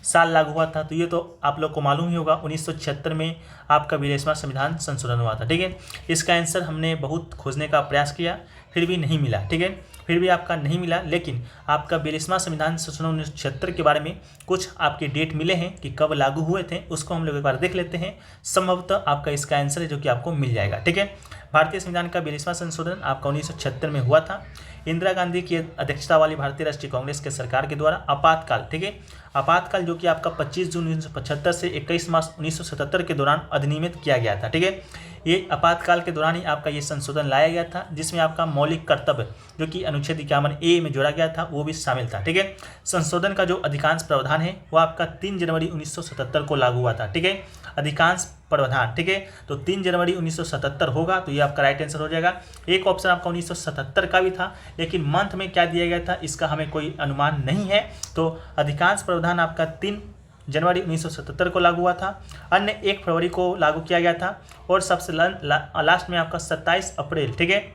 साल लागू हुआ था, तो ये तो आप लोग को मालूम ही होगा 1976 में आपका 42वां संविधान संशोधन हुआ था। ठीक है, इसका आंसर हमने बहुत खोजने का प्रयास किया, फिर भी नहीं मिला। ठीक है, फिर भी आपका नहीं मिला, लेकिन आपका 42वां संविधान संशोधन 1976 के बारे में कुछ आपके डेट मिले हैं कि कब लागू हुए थे, उसको हम लोग एक बार देख लेते हैं। संभवतः आपका इसका आंसर है जो कि आपको मिल जाएगा। ठीक है, भारतीय संविधान का 42वां संशोधन आपका 1976 में हुआ था। इंदिरा गांधी की अध्यक्षता वाली भारतीय राष्ट्रीय कांग्रेस के सरकार के द्वारा आपातकाल, ठीक है, आपातकाल जो कि आपका 25 जून 1975 से 21 मार्च 1977 के दौरान अधिनियमित किया गया था। ठीक है, ये आपातकाल के दौरान ही आपका ये संशोधन लाया गया था, जिसमें आपका मौलिक कर्तव्य जो कि अनुच्छेद 51A में जोड़ा गया था वो भी शामिल था। ठीक है, संशोधन का जो अधिकांश प्रावधान है वो आपका 3 जनवरी 1977 को लागू हुआ था। ठीक है, अधिकांश प्रावधान। ठीक है, तो 3 जनवरी 1977 होगा, तो ये आपका राइट आंसर हो जाएगा। एक ऑप्शन आपका 1977 का भी था, लेकिन मंथ में क्या दिया गया था इसका हमें कोई अनुमान नहीं है। तो अधिकांश प्रावधान आपका 3 जनवरी 1977 को लागू हुआ था, अन्य 1 फरवरी को लागू किया गया था, और सबसे लास्ट में आपका 27 अप्रैल, ठीक है,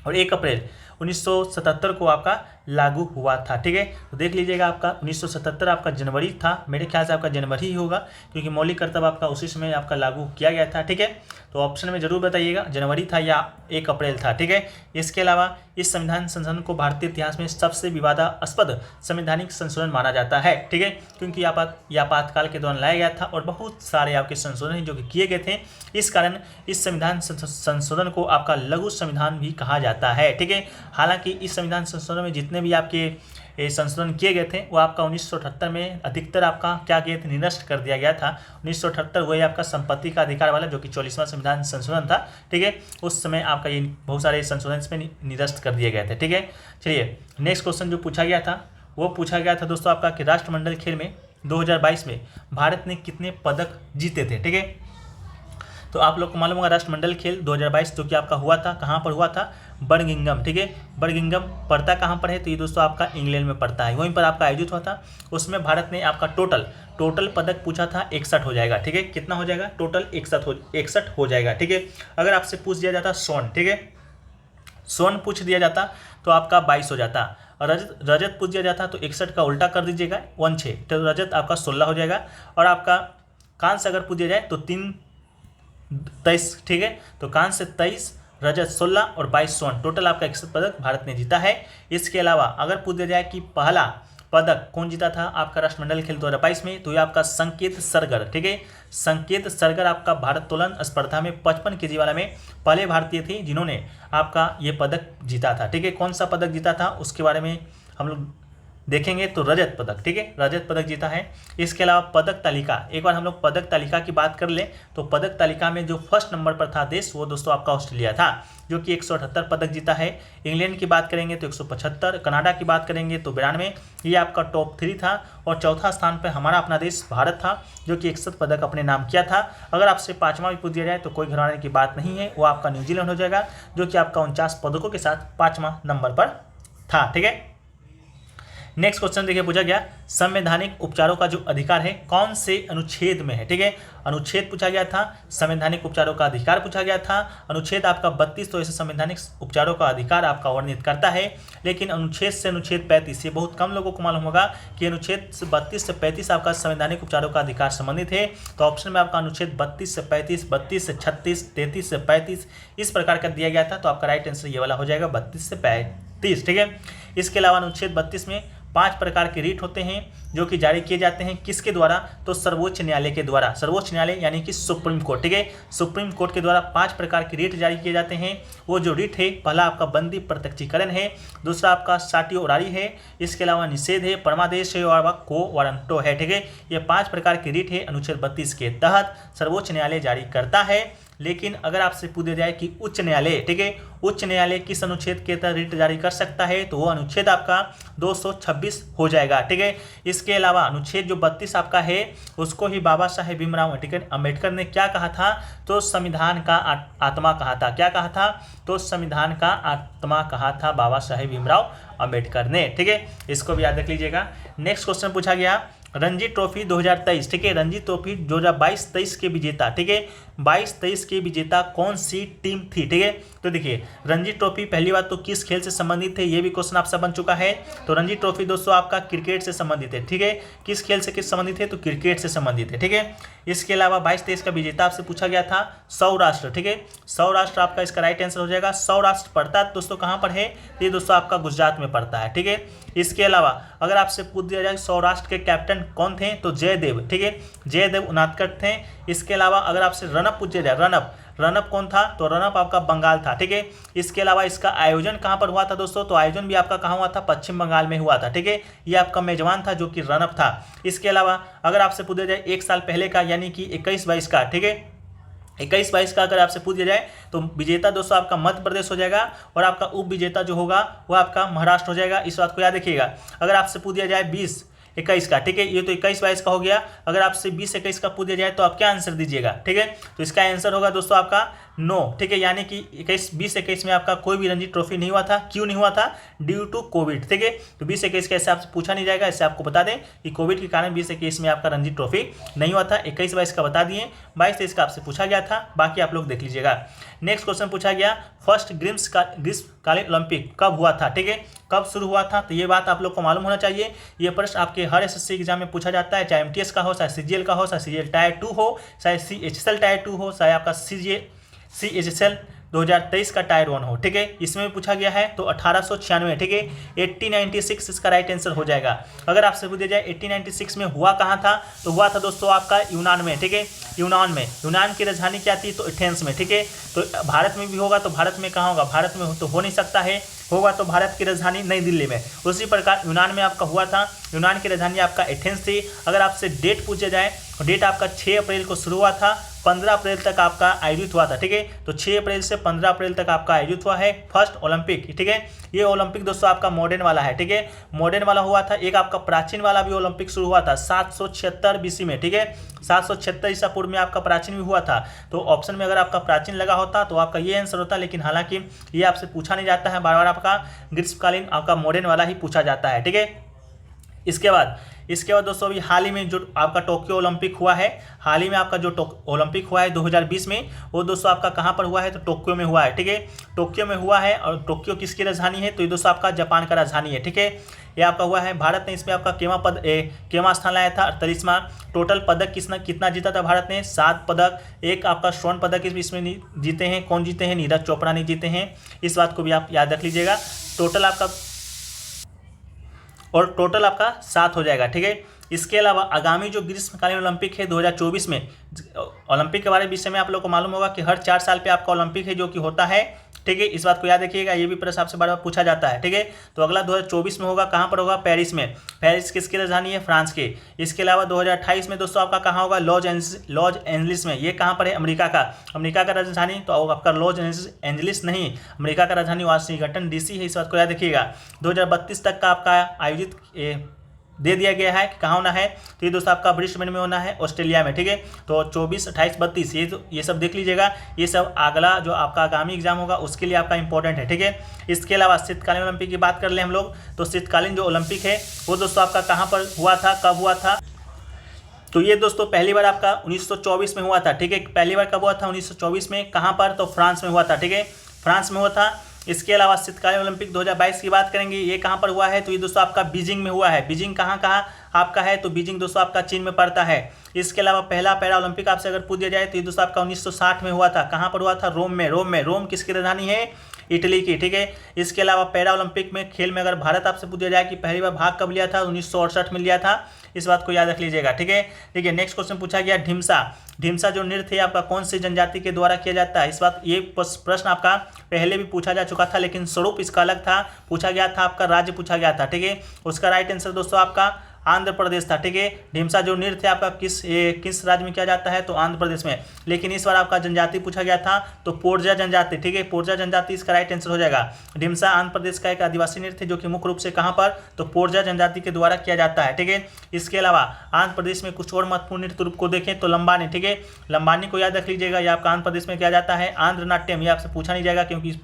और 1 अप्रैल 1977 को आपका लागू हुआ था। ठीक है, तो देख लीजिएगा आपका 1977 आपका जनवरी था, मेरे ख्याल से आपका जनवरी ही होगा, क्योंकि मौलिक कर्तव्य आपका उसी समय आपका लागू किया गया था। ठीक है, तो ऑप्शन में जरूर बताइएगा जनवरी था या 1 अप्रैल था। ठीक है, इसके अलावा इस संविधान संशोधन को भारतीय इतिहास में सबसे विवादास्पद संवैधानिक संशोधन माना जाता है। ठीक है, क्योंकि आपातकाल के दौरान लाया गया था और बहुत सारे आपके संशोधन जो कि किए गए थे, इस कारण इस संविधान संशोधन को आपका लघु संविधान भी कहा जाता है। ठीक है, हालांकि इस संविधान संशोधन में जितने भी आपके संशोधन किए गए थे वो आपका 1978 में अधिकतर आपका क्या किए थे, निरस्त कर दिया गया था। 1978 वही आपका संपत्ति का अधिकार वाला जो कि 44वां संविधान संशोधन था। ठीक है, उस समय आपका ये बहुत सारे संशोधन इसमें निरस्त कर दिए गए थे। ठीक है, चलिए नेक्स्ट क्वेश्चन जो पूछा गया था वो पूछा गया था दोस्तों आपका कि राष्ट्रमंडल खेल में 2022 में भारत ने कितने पदक जीते थे। ठीक है, तो आप लोग को मालूम होगा राष्ट्रमंडल खेल 2022 जो कि आपका हुआ था, कहाँ पर हुआ था, बर्मिंघम। ठीक है, बर्मिंघम पड़ता कहाँ पर है, तो ये दोस्तों आपका इंग्लैंड में पड़ता है, वहीं पर आपका आयोजित हुआ था। उसमें भारत ने आपका टोटल पदक पूछा था 61 हो जाएगा। ठीक है, कितना हो जाएगा, टोटल 61 हो जाएगा। ठीक है, अगर आपसे पूछ दिया जाता स्वर्ण, ठीक है, स्वर्ण पूछ दिया जाता तो आपका 22 हो जाता, और रजत पूछ दिया जाता तो 61 का उल्टा कर दीजिएगा 16, तो रजत आपका 16 हो जाएगा, और आपका कांस्य अगर पूछ दिया जाए तो 23। ठीक है, तो कांस्य 23, रजत 16 और 22 स्वर्ण, टोटल आपका 61 पदक भारत ने जीता है। इसके अलावा अगर पूछ दिया जाए कि पहला पदक कौन जीता था आपका राष्ट्रमंडल खेल 2022 में, तो ये आपका संकेत सरगर। ठीक है, संकेत सरगर आपका भारोत्तोलन स्पर्धा में 55 kg वाला में पहले भारतीय थे जिन्होंने आपका ये पदक जीता था। ठीक है, कौन सा पदक जीता था उसके बारे में हम लोग देखेंगे तो रजत पदक, ठीक है, रजत पदक जीता है। इसके अलावा पदक तालिका, एक बार हम लोग पदक तालिका की बात कर लें तो पदक तालिका में जो फर्स्ट नंबर पर था देश वो दोस्तों आपका ऑस्ट्रेलिया था, जो कि 178 पदक जीता है। इंग्लैंड की बात करेंगे तो 175, कनाडा की बात करेंगे तो 92, ये आपका टॉप 3 था। और चौथा स्थान पर हमारा अपना देश भारत था, जो कि 61 पदक अपने नाम किया था। अगर आपसे पाँचवा भी पूछ दिया जाए तो कोई घबराने की बात नहीं है, वो आपका न्यूजीलैंड हो जाएगा, जो कि आपका 49 पदकों के साथ 5वां नंबर पर था, ठीक है। नेक्स्ट क्वेश्चन देखिए पूछा गया, संवैधानिक उपचारों का जो अधिकार है कौन से अनुच्छेद में है, ठीक है। अनुच्छेद पूछा गया था, संवैधानिक उपचारों का अधिकार पूछा गया था। अनुच्छेद आपका 32 तो ऐसे संवैधानिक उपचारों का अधिकार आपका वर्णित करता है, लेकिन अनुच्छेद से अनुच्छेद 35 ये बहुत कम लोगों को मालूम होगा कि अनुच्छेद 32 से 35 आपका संवैधानिक उपचारों का अधिकार संबंधित है। तो ऑप्शन में आपका अनुच्छेद 32 से 35, 32 से 36, 33 से 35 इस प्रकार का दिया गया था। तो आपका राइट आंसर ये वाला हो जाएगा 32 से 35, ठीक है। इसके अलावा अनुच्छेद 32 में 5 प्रकार के रीट होते हैं जो कि जारी किए जाते हैं, किसके द्वारा, तो सर्वोच्च न्यायालय के द्वारा। सर्वोच्च न्यायालय यानी कि सुप्रीम कोर्ट, ठीक है, सुप्रीम कोर्ट के द्वारा 5 प्रकार के रीट जारी किए जाते हैं। वो जो रीट है, पहला आपका बंदी प्रत्यक्षीकरण है, दूसरा आपका साटियोरारी है, इसके अलावा निषेध है, परमादेश है और को वारंटो है, ठीक है। ये 5 प्रकार के रीट है अनुच्छेद 32 के तहत सर्वोच्च न्यायालय जारी करता है। लेकिन अगर आपसे पूछा जाए कि उच्च न्यायालय, ठीक है, उच्च न्यायालय किस अनुच्छेद के तहत रीट जारी कर सकता है, तो वो अनुच्छेद आपका 226 हो जाएगा, ठीक है। इसके अलावा अनुच्छेद जो 32 आपका है उसको ही बाबा साहेब भीमराव अम्बेडकर ने क्या कहा था, तो संविधान का आत्मा कहा था। क्या कहा था, तो संविधान का आत्मा कहा था बाबा साहेब भीमराव अम्बेडकर ने, ठीक है। इसको भी याद रख लीजिएगा। नेक्स्ट क्वेश्चन पूछा गया, रणजी ट्रॉफी 2023, ठीक है, रणजी ट्रॉफी 2022-23 के विजेता, ठीक है, 22-23 के विजेता कौन सी टीम थी, ठीक है। तो देखिए रणजी ट्रॉफी पहली बात तो किस खेल से संबंधित है, ये भी क्वेश्चन आपसे बन चुका है। तो रणजी ट्रॉफी दोस्तों आपका क्रिकेट से संबंधित है, ठीक है, किस खेल से किस संबंधित है, तो क्रिकेट से संबंधित है, ठीक है। इसके अलावा 22-23 का विजेता आपसे पूछा गया था सौराष्ट्र, ठीक है, सौराष्ट्र आपका इसका राइट आंसर हो जाएगा। सौराष्ट्र पड़ता है दोस्तों कहाँ पर है, तो ये दोस्तों आपका गुजरात में पड़ता है, ठीक है। इसके अलावा अगर आपसे पूछ दिया जाए सौराष्ट्र के कैप्टन कौन थे, तो जयदेव, ठीक है, जयदेव उनादकर थे। इसके अलावा अगर आपसे रनअप पूछा जाए, रनअप कौन था, तो रनअप आपका बंगाल था, ठीक है। इसके अलावा इसका आयोजन कहाँ पर हुआ था दोस्तों, तो आयोजन भी आपका कहाँ हुआ था, पश्चिम बंगाल में हुआ था, ठीक है। ये आपका मेजबान था जो कि रनअप था। इसके अलावा अगर आपसे पूछा जाए 1 साल पहले का यानी कि 21-22 का, ठीक है, 21-22 का अगर आपसे पूछ दिया जाए तो विजेता दोस्तों आपका मध्य प्रदेश हो जाएगा और आपका उप विजेता जो होगा वो आपका महाराष्ट्र हो जाएगा। इस बात को याद रखिएगा। अगर आपसे पूछ दिया जाए 20-21 का, ठीक है, ये तो 21-22 का हो गया। अगर आपसे 20-21 का पूछ दिया जाए तो आप क्या आंसर दीजिएगा, ठीक है। तो इसका आंसर होगा दोस्तों आपका 9, ठीक है, यानी कि 20-21 में आपका कोई भी रणजी ट्रॉफी नहीं हुआ था। क्यों नहीं हुआ था, ड्यू टू कोविड, ठीक है। तो 20-21 का ऐसे आपसे पूछा नहीं जाएगा, इससे आपको बता दें कि कोविड के कारण 20-21 में आपका रणजी ट्रॉफी नहीं हुआ था। 21-22 का बता दिए, 22-23 का आपसे पूछा गया था, बाकी आप लोग देख लीजिएगा। नेक्स्ट क्वेश्चन पूछा गया, फर्स्ट ग्रीष्मकालीन ओलंपिक कब हुआ था, ठीक है, कब शुरू हुआ था, तो ये बात आप लोग को मालूम होना चाहिए। ये प्रश्न आपके हर एसएससी एग्जाम में पूछा जाता है, चाहे एमटीएस का हो, चाहे सीजीएल का हो, चाहे सीजीएल टायर 2 हो, चाहे सीएचएसएल टायर 2 हो, चाहे आपका सीएचएसएल 2023 का टायर 1 हो, ठीक है। इसमें भी पूछा गया है तो 1896, ठीक है, 1896 इसका राइट आंसर हो जाएगा। अगर आपसे पूछा जाए 1896 में हुआ कहाँ था, तो हुआ था दोस्तों आपका यूनान में, ठीक है, यूनान में। यूनान की राजधानी क्या थी, तो एथेंस में, ठीक है। तो भारत में भी होगा तो भारत में कहाँ होगा, भारत में तो हो नहीं सकता है, होगा तो भारत की राजधानी नई दिल्ली में। उसी प्रकार यूनान में आपका हुआ था, यूनान की राजधानी आपका एथेंस थी। अगर आपसे डेट पूछा जाए तो डेट आपका 6 अप्रैल को शुरू हुआ था, 15 अप्रैल तक आपका आयोजित हुआ था, ठीक है। तो 6 अप्रैल से 15 अप्रैल तक आपका आयोजित हुआ है फर्स्ट ओलंपिक, ठीक है। ये ओलंपिक दोस्तों आपका मॉडर्न वाला है, ठीक है, मॉडर्न वाला हुआ था। एक आपका प्राचीन वाला भी ओलंपिक शुरू हुआ था 776 बीसी में, ठीक है, 776 ईसा पूर्व में आपका प्राचीन भी हुआ था। तो ऑप्शन में अगर आपका प्राचीन लगा होता तो आपका ये आंसर होता, लेकिन हालांकि ये आपसे पूछा नहीं जाता है, बार बार आपका ग्रीष्मकालीन आपका मॉडर्न वाला ही पूछा जाता है, ठीक है। इसके बाद दोस्तों अभी हाल ही में जो आपका टोक्यो ओलंपिक हुआ है, हाल ही में आपका जो ओलंपिक हुआ है 2020 में, वो दोस्तों आपका कहाँ पर हुआ है, तो टोक्यो में हुआ है, ठीक है, टोक्यो में हुआ है। और टोक्यो किसकी राजधानी है, तो ये दोस्तों आपका जापान का राजधानी है, ठीक है। ये आपका हुआ है। भारत ने इसमें आपका केमा स्थान लाया था, 48वां। टोटल पदक कितना जीता था भारत ने, 7 पदक। एक आपका स्वर्ण पदक इसमें जीते हैं, कौन जीते हैं, नीरज चोपड़ा ने जीते हैं। इस बात को भी आप याद रख लीजिएगा। टोटल आपका 7 हो जाएगा, ठीक है। इसके अलावा आगामी जो ग्रीष्मकालीन ओलंपिक है 2024 में, ओलंपिक के बारे में विषय में आप लोग को मालूम होगा कि हर 4 साल पे आपका ओलंपिक है जो कि होता है ठीक है, इस बात को याद रखिएगा, ये भी प्रश्न आपसे बार बार पूछा जाता है। ठीक है, तो अगला 2024 में होगा, कहाँ पर होगा, पेरिस में। पेरिस किसकी राजधानी है, फ्रांस की। इसके अलावा 2028 में दोस्तों आपका कहाँ होगा, लॉस एंजलिस में। ये कहाँ पर है, अमेरिका का राजधानी, तो आपका लॉस एंजलिस नहीं, अमेरिका का राजधानी वाशिंगटन डीसी है, इस बात को याद रखिएगा। 2032 तक का आपका आयोजित दे दिया गया है कि कहाँ होना है, तो ये दोस्तों आपका ब्रिस्बेन में होना है, ऑस्ट्रेलिया में। ठीक है, तो 24, 28, 32 ये सब देख लीजिएगा, ये सब अगला जो आपका आगामी एग्जाम होगा उसके लिए आपका इंपॉर्टेंट है। ठीक है, इसके अलावा शीतकालीन ओलंपिक की बात कर ले हम लोग, तो शीतकालीन जो ओलंपिक है वो दोस्तों आपका कहाँ पर हुआ था, कब हुआ था, तो ये दोस्तों पहली बार आपका 1924 में हुआ था। ठीक है, पहली बार कब हुआ था, 1924 में। कहाँ पर, तो फ्रांस में हुआ था। ठीक है, फ्रांस में हुआ था। इसके अलावा शीतकालीन ओलंपिक 2022 की बात करेंगे, ये कहाँ पर हुआ है, तो ये दोस्तों आपका बीजिंग में हुआ है। बीजिंग कहाँ आपका है, तो बीजिंग दोस्तों आपका चीन में पड़ता है। इसके अलावा पहला पैरा ओलंपिक आपसे अगर पूछ दिया जाए तो ये दोस्तों आपका 1960 में हुआ था। कहाँ पर हुआ था, रोम में। रोम किसकी राजधानी है, इटली की। ठीक है, इसके अलावा पैरा ओलंपिक में खेल में अगर भारत आपसे पूछ दिया जाए कि पहली बार भाग कब लिया था, 1968 में लिया था, इस बात को याद रख लीजिएगा। ठीक है, देखिए नेक्स्ट क्वेश्चन पूछा गया, ढिमसा जो नृत्य है आपका कौन सी जनजाति के द्वारा किया जाता है। इस बात ये प्रश्न आपका पहले भी पूछा जा चुका था, लेकिन स्वरूप इसका अलग था। पूछा गया था आपका राज्य पूछा गया था। ठीक है, उसका राइट आंसर दोस्तों आपका आंध्र प्रदेश था। ठीक है, ढिमसा जो नृत्य आपका किस राज्य में किया जाता है, तो आंध्र प्रदेश में। लेकिन इस बार आपका जनजाति पूछा गया था, तो पोरजा जनजाति। ठीक है, पोरजा जनजाति इसका राइट आंसर हो जाएगा। ढिमसा आंध्र प्रदेश का एक आदिवासी नृत्य जो कि मुख्य रूप से कहाँ पर, तो पोरजा जनजाति के द्वारा किया जाता है। ठीक है, इसके अलावा आंध्र प्रदेश में कुछ और महत्वपूर्ण नृत्य रूप को देखें तो लंबानी। ठीक है, लंबानी को याद रख लीजिएगा, ये आपका आंध्र प्रदेश में किया जाता है। आंध्र नाट्यम, ये आपसे पूछा नहीं जाएगा क्योंकि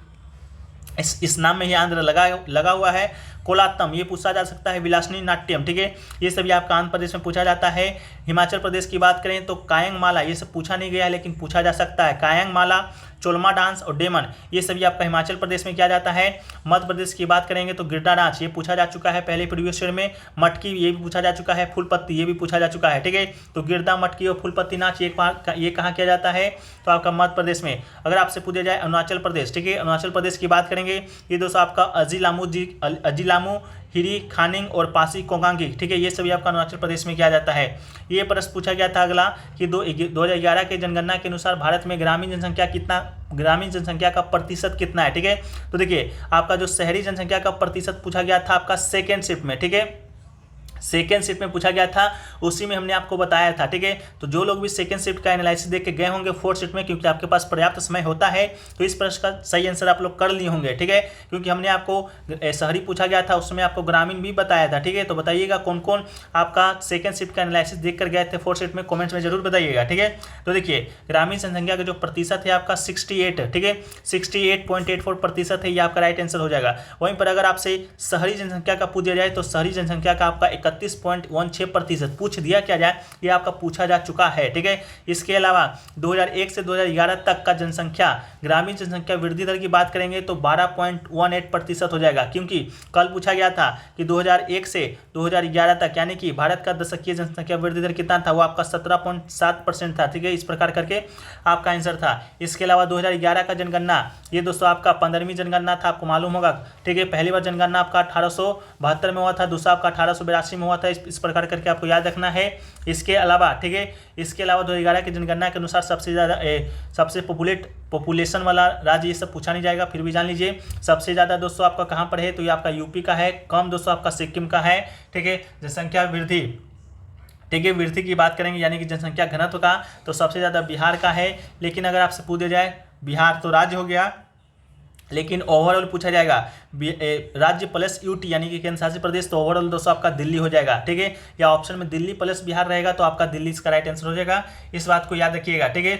इस नाम में ही आंध्र लगा हुआ है। कोलात्तम, ये पूछा जा सकता है। विलासनी नाट्यम। ठीक है, ये सभी आपका आंध्र प्रदेश में पूछा जाता है। हिमाचल प्रदेश की बात करें तो कायंग माला, ये सब पूछा नहीं गया है लेकिन पूछा जा सकता है। कायंग माला, चोलमा डांस और डेमन, ये सभी आपका हिमाचल प्रदेश में किया जाता है। मध्य प्रदेश की बात करेंगे तो गिरडा नाच, ये पूछा जा चुका है पहले प्रीवियस ईयर में। मटकी, ये भी पूछा जा चुका है। फूलपत्ती, ये भी पूछा जा चुका है। ठीक है, तो गिरडा, मटकी और फूलपत्ती नाच ये कहाँ किया जाता है, तो आपका मध्य प्रदेश में। अगर आपसे पूछा जाए अरुणाचल प्रदेश, ठीक है, अरुणाचल प्रदेश की बात करेंगे, ये दोस्तों आपका अजिलामू, हिरी, खानिंग और पासी कोंगांगी। ठीक है, ये सभी आपका अरुणाचल प्रदेश में किया जाता है। ये प्रश्न पूछा गया था अगला कि 2011 के जनगणना के अनुसार भारत में ग्रामीण जनसंख्या का प्रतिशत कितना है। ठीक है, तो देखिए आपका जो शहरी जनसंख्या का प्रतिशत पूछा गया था आपका सेकेंड शिफ्ट में। ठीक है, सेकेंड शिफ्ट में पूछा गया था, उसी में हमने आपको बताया था। ठीक है, तो जो लोग भी सेकेंड शिफ्ट का एनालिसिस देख के गए होंगे फोर्थ शिफ्ट में, क्योंकि आपके पास पर्याप्त समय होता है, तो इस प्रश्न का सही आंसर आप लोग कर लिए होंगे। ठीक है, क्योंकि हमने आपको शहरी पूछा गया था, उसमें आपको ग्रामीण भी बताया था। ठीक है, तो बताइएगा कौन कौन आपका सेकेंड शिफ्ट का एनालिसिस देख कर गए थे फोर्थ शिफ्ट में, कॉमेंट्स में जरूर बताइएगा। ठीक है, तो देखिए ग्रामीण जनसंख्या का जो प्रतिशत है आपका 68 है। ठीक है, 68.84% है, ये आपका राइट आंसर हो जाएगा। वहीं पर अगर आपसे शहरी जनसंख्या का पूछ दिया जाए तो शहरी जनसंख्या का आपका 31.16% पूछ दिया क्या जाए, ये आपका पूछा जा चुका है। ठीक है, इसके अलावा 2001 से 2011 तक का जनसंख्या ग्रामीण जनसंख्या वृद्धि दर की बात करेंगे तो 12.18% हो जाएगा, क्योंकि कल पूछा गया था कि 2001 से 2011 तक यानी कि भारत का दशकीय जनसंख्या वृद्धि दर कितना था, वो आपका 17.7% था। ठीक है, इस प्रकार करके आपका आंसर था। इसके अलावा 2011 का जनगणना, ये दोस्तों आपका 15वीं जनगणना था, आपको मालूम होगा। ठीक है, पहली बार जनगणना आपका 1872 में हुआ था, दूसरा आपका 1882 में हुआ था। इस प्रकार करके आपको याद रखना है। इसके अलावा ठीक है, इसके अलावा 2011 की जनगणना के अनुसार सबसे पॉपुलेशन वाला राज्य, ये सब पूछा नहीं जाएगा, फिर भी जान लीजिए। सबसे ज़्यादा दोस्तों आपका कहाँ पर है, तो ये आपका यूपी का है। कम दोस्तों आपका सिक्किम का है। ठीक है, जनसंख्या वृद्धि, ठीक है, वृद्धि की बात करेंगे यानी कि जनसंख्या घनत्व का, तो सबसे ज़्यादा बिहार का है। लेकिन अगर आपसे पूछ दिया जाए, बिहार तो राज्य हो गया, लेकिन ओवरऑल पूछा जाएगा राज्य प्लस यूटी यानी कि केंद्र शासित प्रदेश, तो ओवरऑल दोस्तों आपका दिल्ली हो जाएगा। ठीक है, या ऑप्शन में दिल्ली प्लस बिहार रहेगा तो आपका दिल्ली इसका राइट आंसर हो जाएगा। इस बात को याद रखिएगा। ठीक है।